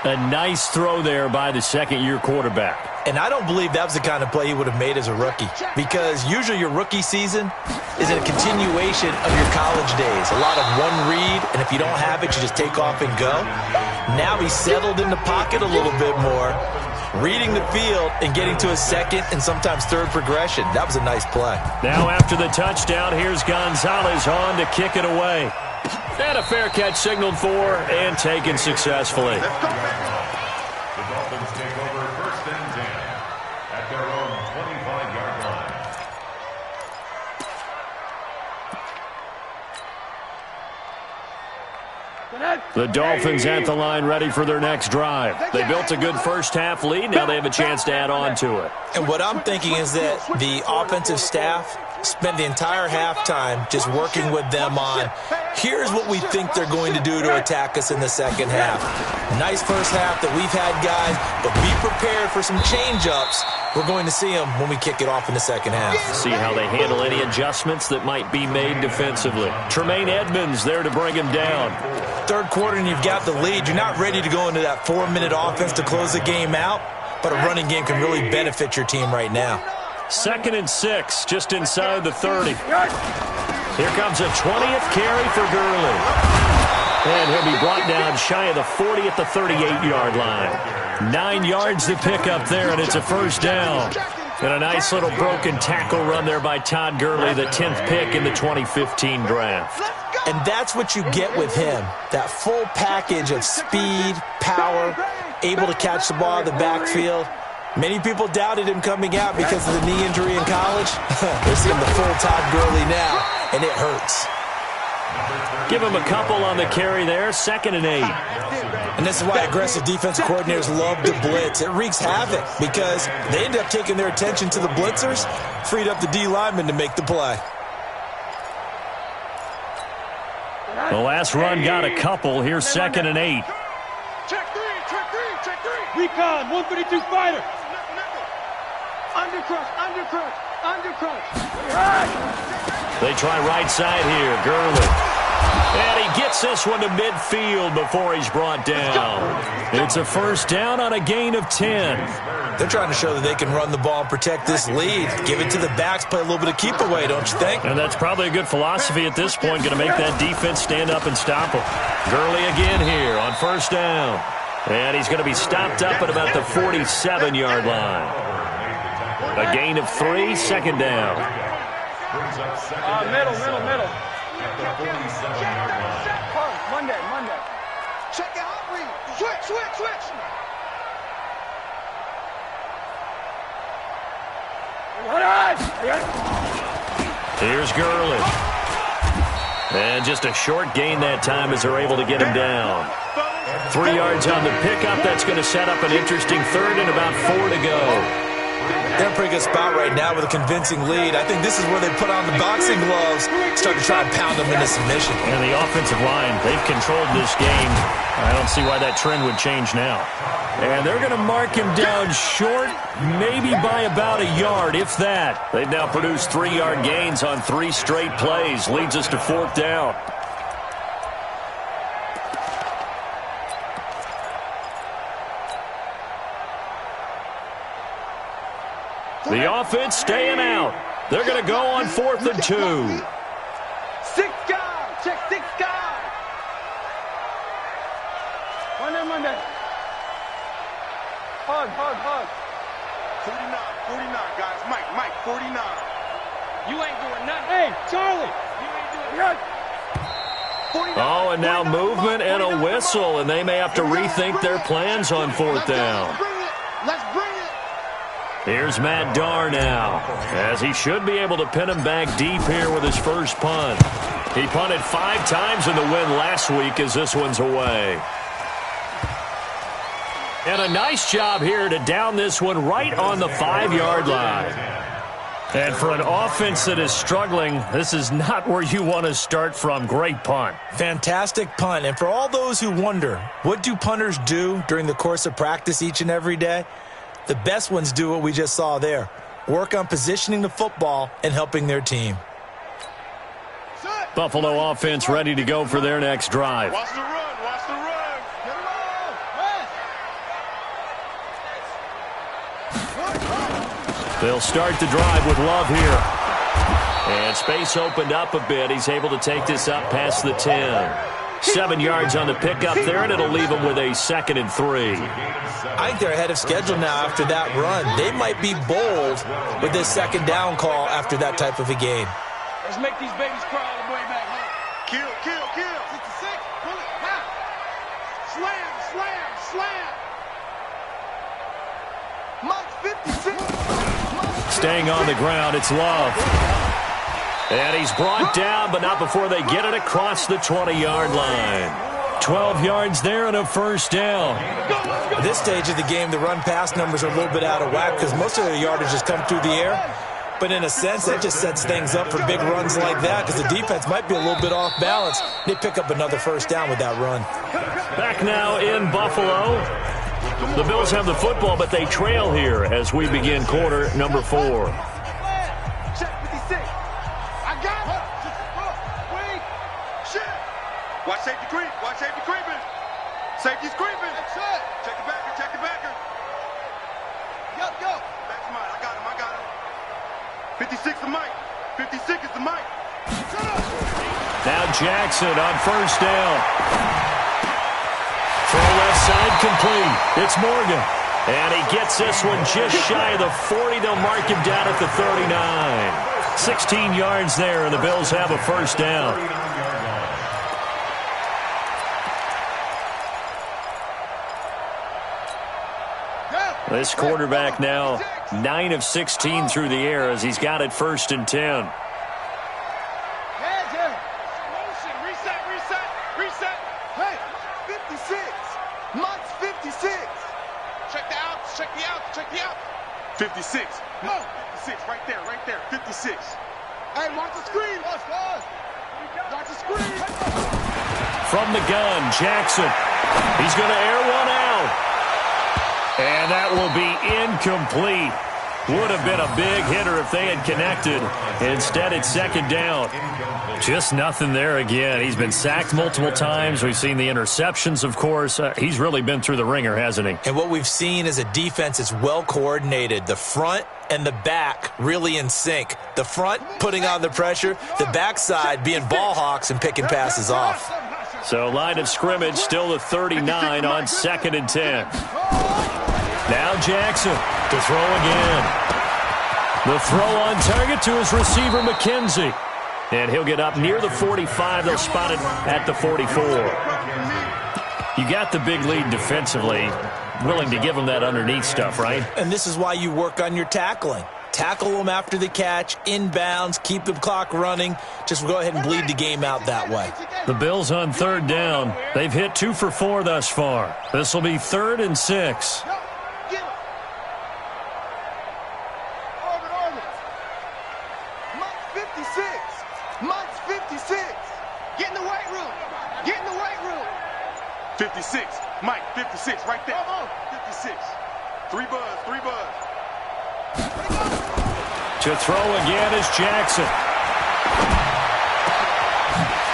A nice throw there by the second-year quarterback. And I don't believe that was the kind of play he would have made as a rookie, because usually your rookie season is a continuation of your college days. A lot of one read, and if you don't have it, you just take off and go. Now he's settled in the pocket a little bit more, reading the field and getting to a second and sometimes third progression. That was a nice play. Now after the touchdown, here's Gonzalez on to kick it away. And a fair catch signaled for and taken successfully. The Dolphins take over 1st and 10 at their own 25-yard line. The Dolphins at the line ready for their next drive. They built a good first-half lead. Now they have a chance to add on to it. And what I'm thinking is that the offensive staff spent the entire halftime just working with them on, here's what we think they're going to do to attack us in the second half. Nice first half that we've had, guys, but be prepared for some change-ups. We're going to see them when we kick it off in the second half. See how they handle any adjustments that might be made defensively. Tremaine Edmonds there to bring him down. Third quarter and you've got the lead. You're not ready to go into that 4-minute offense to close the game out, but a running game can really benefit your team right now. 2nd and 6, just inside the 30. Here comes a 20th carry for Gurley. And he'll be brought down shy of the 40 at the 38-yard line. 9 yards to pick up there, and it's a first down. And a nice little broken tackle run there by Todd Gurley, the 10th pick in the 2015 draft. And that's what you get with him, that full package of speed, power, able to catch the ball in the backfield. Many people doubted him coming out because of the knee injury in college. They're seeing the full Todd Gurley now, and it hurts. Give him a couple on the carry there, 2nd and 8. And this is why aggressive defensive coordinators love to blitz. It wreaks havoc because they end up taking their attention to the blitzers, freed up the D lineman to make the play. The last run got a couple. Here's 2nd and 8. Check 3. Recon, 152 fighter. Undercrush. They try right side here, Gurley. And he gets this one to midfield before he's brought down. It's a first down on a gain of 10. They're trying to show that they can run the ball and protect this lead. Give it to the backs, play a little bit of keep away, don't you think? And that's probably a good philosophy at this point, going to make that defense stand up and stop him. Gurley again here on first down. And he's going to be stopped up at about the 47-yard line. A gain of 3, 2nd down. Middle. At the 47-yard line. Monday. Check it out, read. Switch. Here's Gurley. And just a short gain that time as they're able to get him down. 3 yards on the pickup. That's going to set up an interesting 3rd and about 4 to go. They're in a pretty good spot right now with a convincing lead. I think this is where they put on the boxing gloves, start to try and pound them into submission. And the offensive line, they've controlled this game. I don't see why that trend would change now. And they're going to mark him down short, maybe by about a yard, if that. They've now produced 3-yard gains on 3 straight plays. Leads us to 4th down. The offense staying out. They're going to go on 4th and 2. 6 guys. Check 6 guys. Monday. Hug. 49, guys. Mike, 49. You ain't doing nothing. Hey, Charlie. You ain't doing nothing. Oh, and now movement and a whistle, and they may have to rethink their plans on 4th down. Let's bring it. Here's Matt Darr now, as he should be able to pin him back deep here with his first punt. He punted 5 times in the win last week as this one's away. And a nice job here to down this one right on the 5-yard line. And for an offense that is struggling, this is not where you want to start from. Great punt. Fantastic punt. And for all those who wonder, what do punters do during the course of practice each and every day? The best ones do what we just saw there. Work on positioning the football and helping their team. Buffalo offense ready to go for their next drive. Watch the run. They'll start the drive with Love here. And space opened up a bit. He's able to take this up past the 10. 7 yards on the pickup there, and it'll leave them with a 2nd and 3. I think they're ahead of schedule now after that run. They might be bold with this 2nd down call after that type of a game. Let's make these babies cry all the way back home. Kill. 66. Pull it. Pow. Slam. Mike 56. Staying on the ground, it's Love. And he's brought down, but not before they get it across the 20-yard line. 12 yards there and a 1st down. At this stage of the game, the run-pass numbers are a little bit out of whack because most of their yardage has come through the air. But in a sense, that just sets things up for big runs like that because the defense might be a little bit off balance. They pick up another 1st down with that run. Back now in Buffalo. The Bills have the football, but they trail here as we begin quarter number 4. Check 56. I got it. Wait. Shit. Watch safety creep. Safety's creeping. Check the backer. Yo. That's mine. I got him. 56 to Mike. 56 is the Mike. Now Jackson on 1st down. Throw left side complete. It's Morgan. And he gets this one just shy of the 40. They'll mark him down at the 39. 16 yards there, and the Bills have a 1st down. This quarterback now 9 of 16 through the air as he's got it 1st and 10. Reset. Hey, 56. Mike's 56. Check the outs. 56. No, 56. Right there. 56. Hey, watch the screen. Watch the screen. From the gun, Jackson. He's going to air one out. And that will be incomplete. Would have been a big hitter if they had connected. Instead, it's 2nd down. Just nothing there again. He's been sacked multiple times. We've seen the interceptions, of course. He's really been through the ringer, hasn't he? And what we've seen is a defense that's well coordinated. The front and the back really in sync. The front putting on the pressure. The backside being ball hawks and picking passes off. So line of scrimmage still the 39 on 2nd and 10. Now Jackson to throw again. The throw on target to his receiver, McKenzie. And he'll get up near the 45. They'll spot it at the 44. You got the big lead defensively. Willing to give him that underneath stuff, right? And this is why you work on your tackling. Tackle them after the catch, inbounds, keep the clock running. Just go ahead and bleed the game out that way. The Bills on 3rd down. They've hit 2 for 4 thus far. This will be 3rd and 6. 56. Mike, 56, right there. 56. Three buzz. To throw again is Jackson.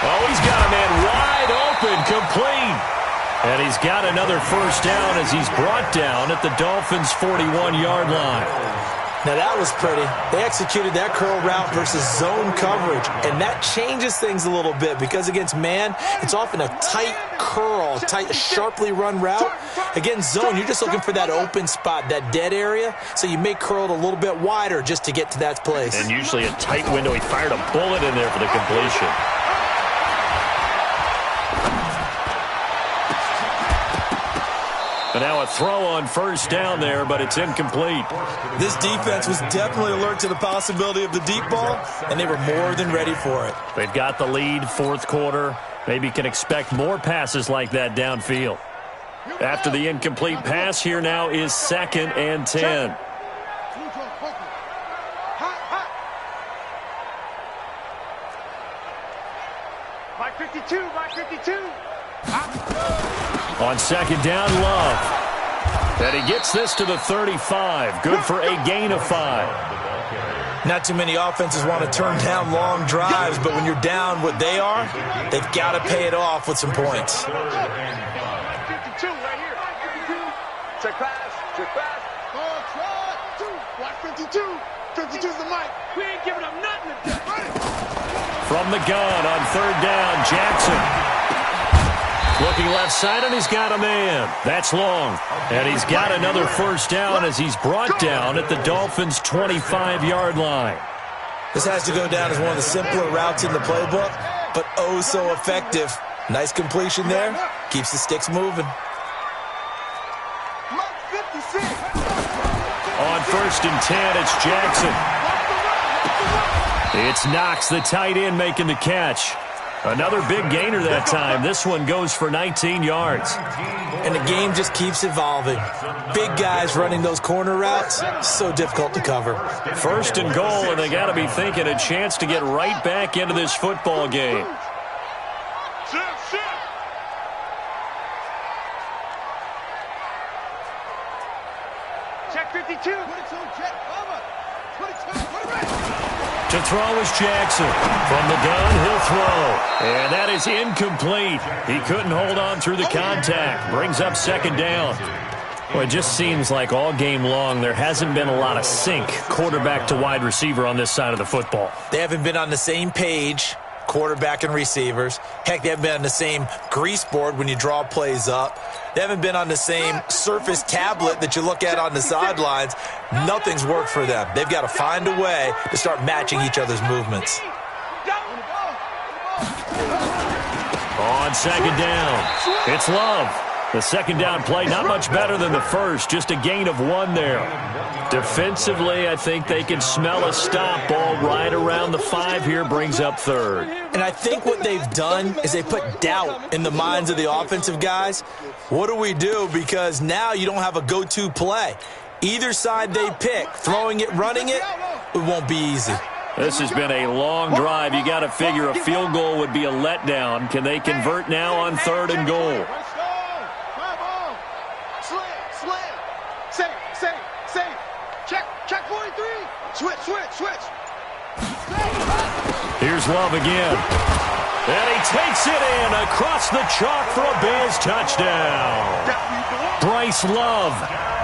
Oh, he's got a man wide open, complete. And he's got another first down as he's brought down at the Dolphins' 41-yard line. Now that was pretty. They executed that curl route versus zone coverage, and that changes things a little bit because against man, it's often a tight curl, tight, sharply run route. Against zone, you're just looking for that open spot, that dead area, so you may curl it a little bit wider just to get to that place. And usually a tight window. He fired a bullet in there for the completion. And now a throw on first down there, but it's incomplete. This defense was definitely alert to the possibility of the deep ball, and they were more than ready for it. They've got the lead, fourth quarter. Maybe can expect more passes like that downfield. After the incomplete pass, here now is 2nd and 10. Mike 52, Mike 52. On 2nd down, Love. And he gets this to the 35. Good for a gain of 5. Not too many offenses want to turn down long drives, but when you're down what they are, they've got to pay it off with some points. 52 right here. 52. Check pass. Black 52. 52's the mic. We ain't giving up nothing today. From the gun on 3rd down, Jackson. Looking left side, and he's got a man. That's long. And he's got another first down as he's brought down at the Dolphins' 25-yard line. This has to go down as one of the simpler routes in the playbook, but oh so effective. Nice completion there. Keeps the sticks moving. On 1st and 10, it's Jackson. It's Knox, the tight end, making the catch. Another big gainer that time. This one goes for 19 yards. And the game just keeps evolving. Big guys running those corner routes, so difficult to cover. 1st and goal, and they got to be thinking a chance to get right back into this football game. Check 52. To throw is Jackson. From the gun, he'll throw. And that is incomplete. He couldn't hold on through the contact. Brings up 2nd down. Well, it just seems like all game long there hasn't been a lot of sync quarterback to wide receiver on this side of the football. They haven't been on the same page, quarterback and receivers. Heck, they haven't been on the same grease board when you draw plays up. They haven't been on the same Surface tablet that you look at on the sidelines. Nothing's worked for them. They've got to find a way to start matching each other's movements. On 2nd down, it's Love. The 2nd down play, not much better than the first, just a gain of 1 there. Defensively, I think they can smell a stop. Ball right around the 5 here, brings up 3rd. And I think what they've done is they put doubt in the minds of the offensive guys. What do we do? Because now you don't have a go-to play. Either side they pick, throwing it, running it, it won't be easy. This has been a long drive. You got to figure a field goal would be a letdown. Can they convert now on 3rd and goal? Save. Check 43. Switch. Here's Love again. And he takes it in across the chalk for a Bills touchdown. Bryce Love,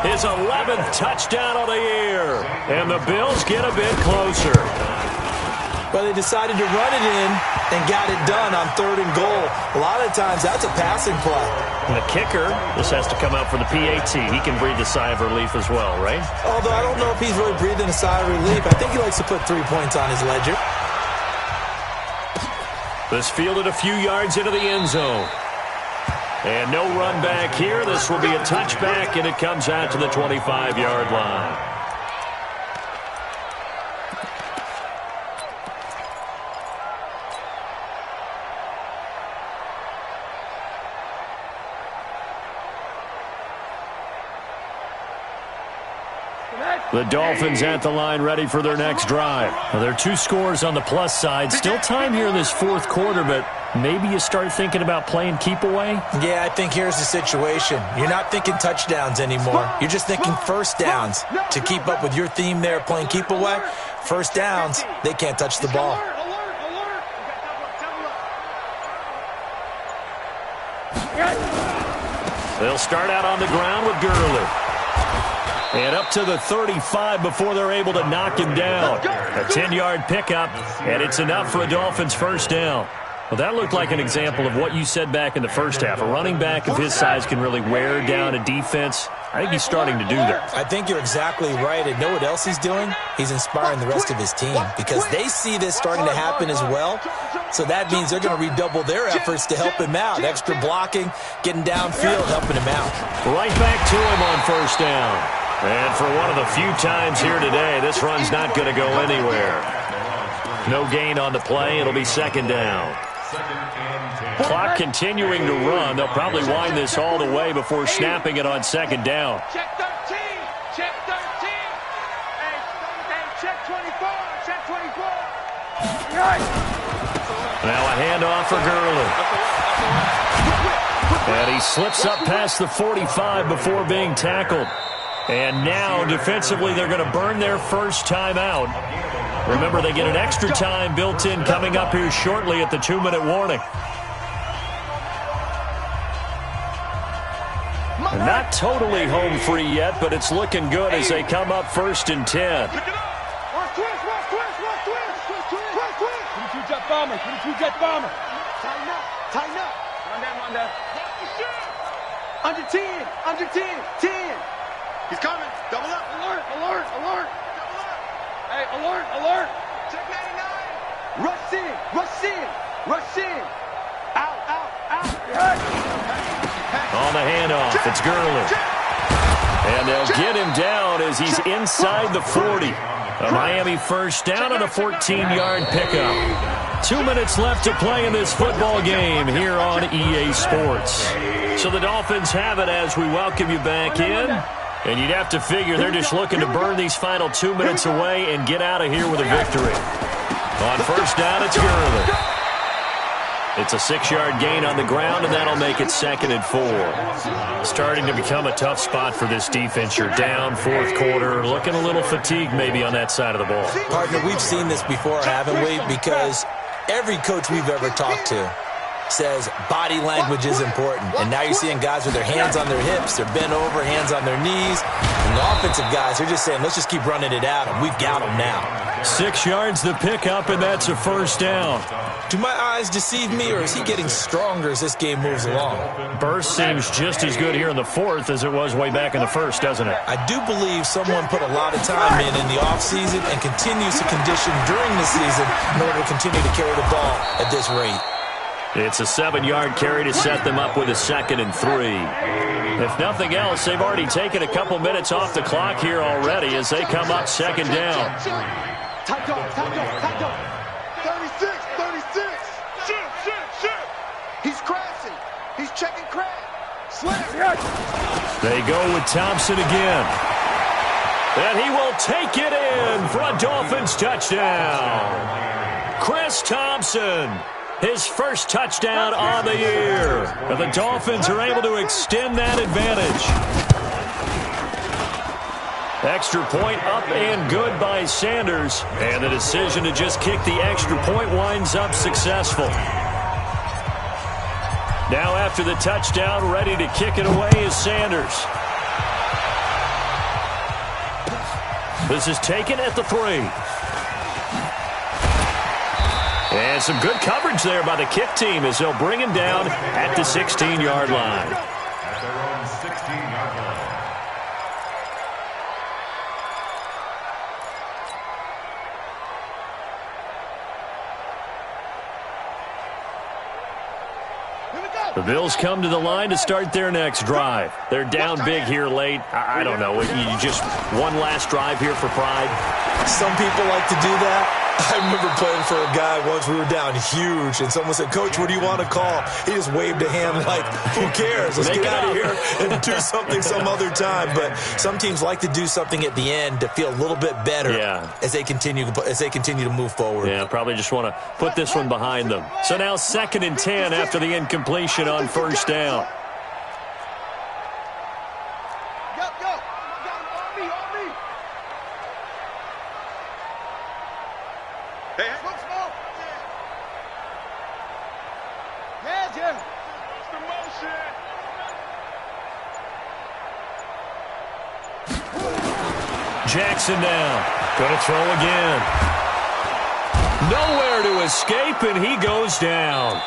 his 11th touchdown of the year. And the Bills get a bit closer. Well, they decided to run it in and got it done on 3rd and goal. A lot of times that's a passing play. And the kicker, this has to come out for the PAT. He can breathe a sigh of relief as well, right? Although I don't know if he's really breathing a sigh of relief. I think he likes to put 3 points on his ledger. This fielded a few yards into the end zone. And no run back here. This will be a touchback, and it comes out to the 25-yard line. The Dolphins at the line ready for their next drive. Well, there are 2 scores on the plus side. Still time here in this 4th quarter, but maybe you start thinking about playing keep away? Yeah, I think here's the situation. You're not thinking touchdowns anymore. You're just thinking first downs. To keep up with your theme there, playing keep away, first downs, they can't touch the ball. They'll start out on the ground with Gurley. And up to the 35 before they're able to knock him down. A 10-yard pickup, and it's enough for a Dolphins first down. Well, that looked like an example of what you said back in the first half. A running back of his size can really wear down a defense. I think he's starting to do that. I think you're exactly right. And know what else he's doing? He's inspiring the rest of his team because they see this starting to happen as well. So that means they're going to redouble their efforts to help him out. Extra blocking, getting downfield, helping him out. Right back to him on first down. And for one of the few times here today, this run's not going to go anywhere. No gain on the play. It'll be second down. Clock continuing to run. They'll probably wind this all the way before snapping it on second down. Check 13. Check 13. Hey, check 24. Check 24. Now a handoff for Gurley. And he slips up past the 45 before being tackled. And now, defensively, they're going to burn their first time out. Remember, they get an extra time built in coming up here shortly at the 2-minute warning. Not totally home free yet, but it's looking good as they come up first and 10. 22 jet bomber. 22 jet bomber. Tighten up. Tighten up. Run down. Under 10. Under 10. 10. He's coming. Double up. Alert. Alert. Alert. Double up. Hey, alert. Alert. Check 99. Rush in. Rush in. Rush in. Out. Out. Out. On the handoff, it's Gurley. And they'll get him down as he's inside the 40. A Miami first down on a 14-yard pickup. 2 minutes left to play in this football game here on EA Sports. So the Dolphins have it as we welcome you back in. And you'd have to figure they're just looking to burn these final 2 minutes away and get out of here with a victory. On first down, it's Gurley. It's a 6-yard gain on the ground, and that'll make it 2nd and 4. Starting to become a tough spot for this defense. You're down fourth quarter, looking a little fatigued maybe on that side of the ball. Partner, we've seen this before, haven't we? Because every coach we've ever talked to says body language is important. And now you're seeing guys with their hands on their hips, they're bent over, hands on their knees. And the offensive guys, they're just saying, let's just keep running it out, and we've got them now. 6 yards the pickup, and that's a first down. Do my eyes deceive me, or is he getting stronger as this game moves along? Burst seems just as good here in the fourth as it was way back in the first, doesn't it? I do believe someone put a lot of time in the offseason and continues to condition during the season in order to continue to carry the ball at this rate. It's a 7-yard carry to set them up with a 2nd and 3. If nothing else, they've already taken a couple minutes off the clock here already as they come up second down. Tight dog. 36. Shit. He's crashing. He's checking crash. Slam. They go with Thompson again. And he will take it in for a Dolphins touchdown. Chris Thompson, his first touchdown on the year. And the Dolphins are able to extend that advantage. Extra point up and good by Sanders. And the decision to just kick the extra point winds up successful. Now after the touchdown, ready to kick it away is Sanders. This is taken at the 3. And some good coverage there by the kick team as they'll bring him down at the 16-yard line. At their own 16-yard line. The Bills come to the line to start their next drive. They're down big here late. I don't know. You just one last drive here for pride. Some people like to do that. I remember playing for a guy once. We were down huge, and someone said, "Coach, what do you want to call?" He just waved a hand like, "Who cares? Let's get out of here and do something some other time." But some teams like to do something at the end to feel a little bit better as they continue to move forward. Yeah, probably just want to put this one behind them. So now 2nd and 10 after the incompletion on 1st down. Jackson now. Going to throw again. Nowhere to escape, and he goes down.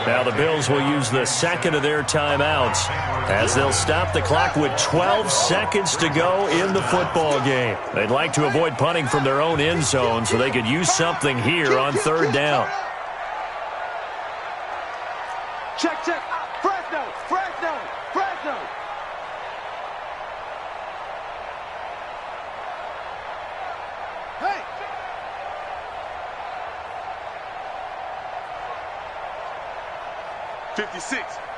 Now the Bills will use the 2nd of their timeouts as they'll stop the clock with 12 seconds to go in the football game. They'd like to avoid punting from their own end zone so they could use something here on 3rd down. Check. Fresno. Hey.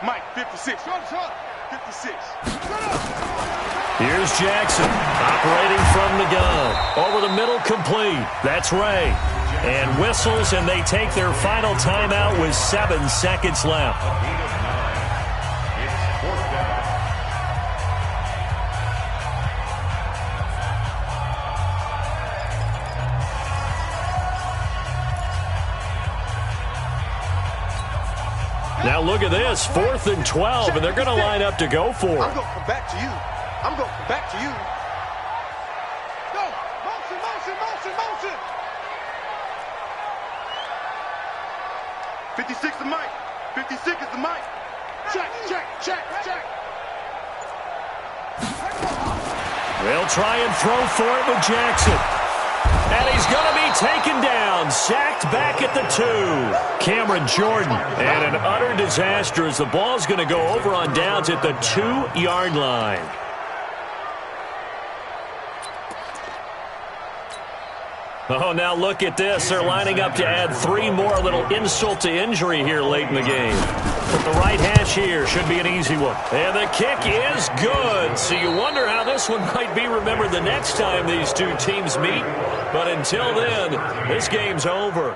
Mike, 56. 56. Here's Jackson operating from the gun. Over the middle, complete. That's Ray. And whistles, and they take their final timeout with 7 seconds left. Now look at this, 4th and 12, and they're going to line up to go for it. I'm going to come back to you. Go. Motion. 56 to Mike. 56 is the Mike. Check. They'll try and throw for it with Jackson. And he's going to be taken down, sacked back at the 2. Cameron Jordan, and an utter disaster as the ball's going to go over on downs at the 2-yard line. Oh, now look at this. They're lining up to add 3 more, a little insult to injury here late in the game. But the right hash here should be an easy one. And the kick is good. So you wonder how this one might be remembered the next time these two teams meet. But until then, this game's over.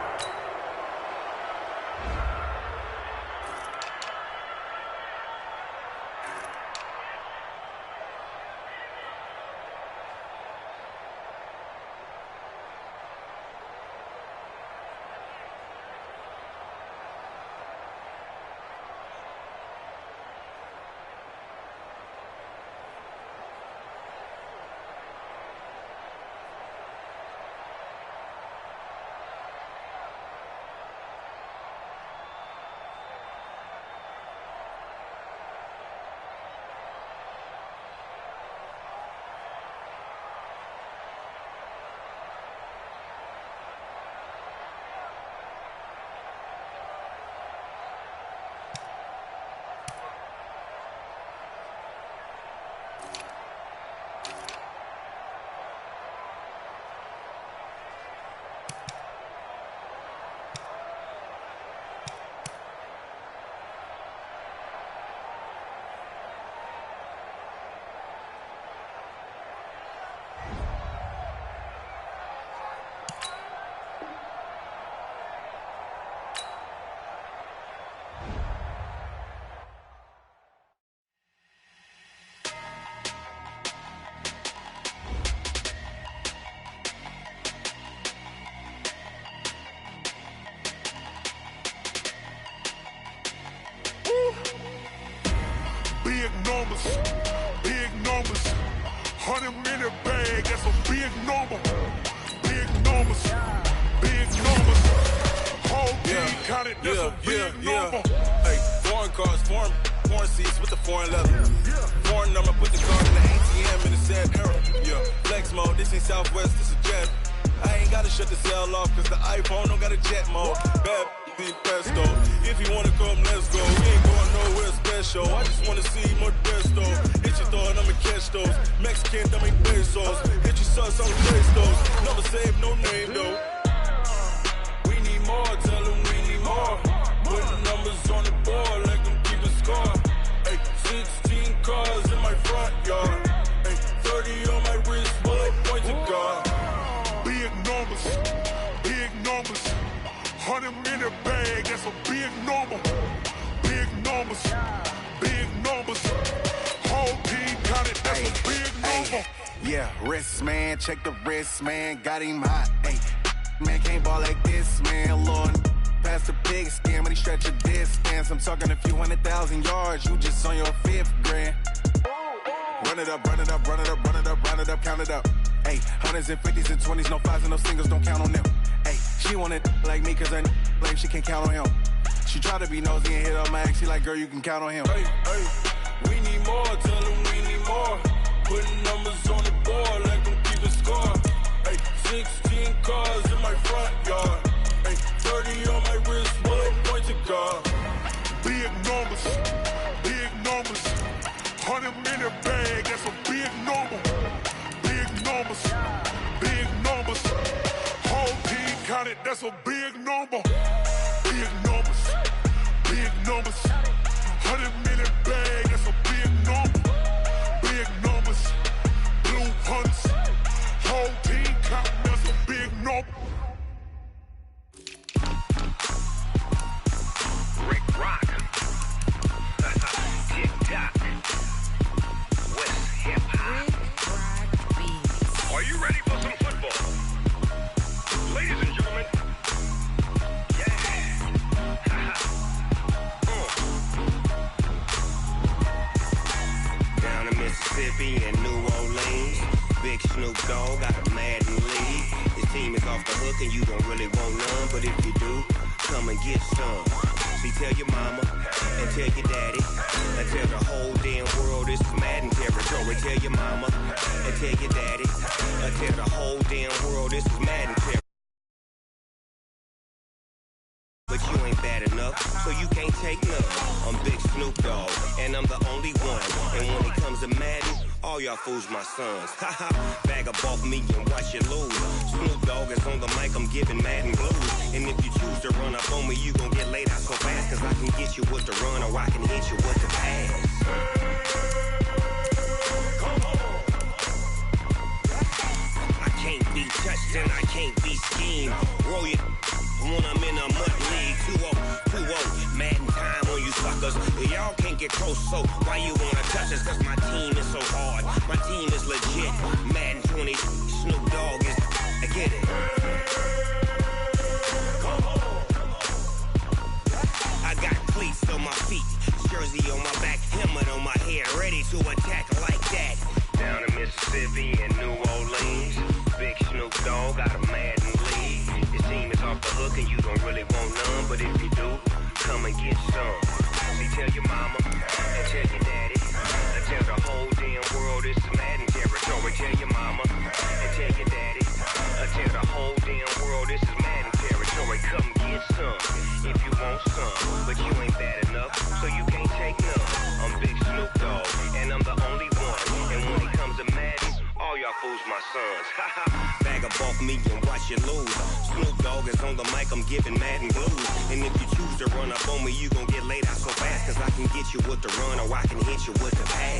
Big numbers. 100-minute bag, that's a big number. Big numbers. Whole team counted, that's a big number. Hey, foreign cars, foreign seats with the foreign leather. Foreign number, put the card in the ATM in the sad era. Yeah, flex mode, this ain't Southwest, this is jet. I ain't gotta shut the cell off, cause the iPhone don't got a jet mode. Bad be pesto. If you wanna come, let's go. We ain't going nowhere special. I just wanna see more desto. Hit your thought, I'ma catch those. Mexican, I make pesos. Hit your sus, I'ma trace those. Never save no name though. a big number. Big numbers, big numbers. Whole team counted, that's a big number. Yeah, wrist man, check the wrist man, got him hot. Ay, man can't ball like this, man. Lord, past the big skin when he stretch a distance. I'm talking a few 100,000 yards, you just on your 5th grand. Run it up, run it up, run it up, run it up, run it up, count it up. Ay, hundreds and 50s and 20s, no 5s and no singles, don't count on them. Ay, she want it like me cause her like she can count on him. She try to be nosy and hit up my ex, she like, girl, you can count on him. Hey, hey, we need more, tell them we need more. Putting numbers on the board like them keeping score. Hey, 16 cars in my front yard. Hey, 30 on my wrist, 1 point to guard. Big numbers, big numbers. 100 minute bag, that's a big number. Big numbers, big numbers. Whole team counted, that's a big number. Big numbers, big numbers. 100 minute bag, that's a big number. Big numbers, blue hunts. Whole team counting, that's a big number. Rick Rock. TikTok. West Hip Hop. Are you ready for some football? Ladies and gentlemen. Down in Mississippi and New Orleans, Big Snoop Dogg got a Madden league. His team is off the hook and you don't really want none, but if you do, come and get some. See, tell your mama and tell your daddy and tell the whole damn world this is Madden territory. Tell your mama and tell your daddy and tell the whole damn world this is Madden territory. But you ain't bad enough, so you can't take none. I'm Big Snoop Dogg, and I'm the only one. And when it comes to Madden, all y'all fools my sons. Haha, bag up off me and watch you lose. Snoop Dogg is on the mic, I'm giving Madden blues. And if you choose to run up on me, you gon' get laid out so fast. Cause I can get you with the run or I can hit you with the pass. I can't be touched and I can't be schemed. Roll it when I'm in a mud league. 2-0, Madden time on you suckers. Y'all can't get close, so why you wanna touch us? Cause my team is so hard, my team is legit. Madden 20, Snoop Dogg is, I get it. I got cleats on my feet, jersey on my back, helmet on my head, ready to attack like that. Down in Mississippi and New Orleans, Big Snoop Dogg got a Madden league. His team is off the hook and you don't really want none, but if you do, come and get some. See, tell your mama and tell your daddy and tell the whole damn world this is Madden territory. Tell your mama and tell your daddy and tell the whole damn world this is Madden territory. Come get some if you want some, but you ain't bad enough, so you can't take none. I'm Big Snoop Dogg, and I'm the only one. And when it comes to Madden, all y'all fools my sons. Bag up off me and watch you lose. Snoop Dogg is on the mic, I'm giving Madden blues. And if you choose to run up on me, you gon' get laid out so fast. Cause I can get you with the run or I can hit you with the pass.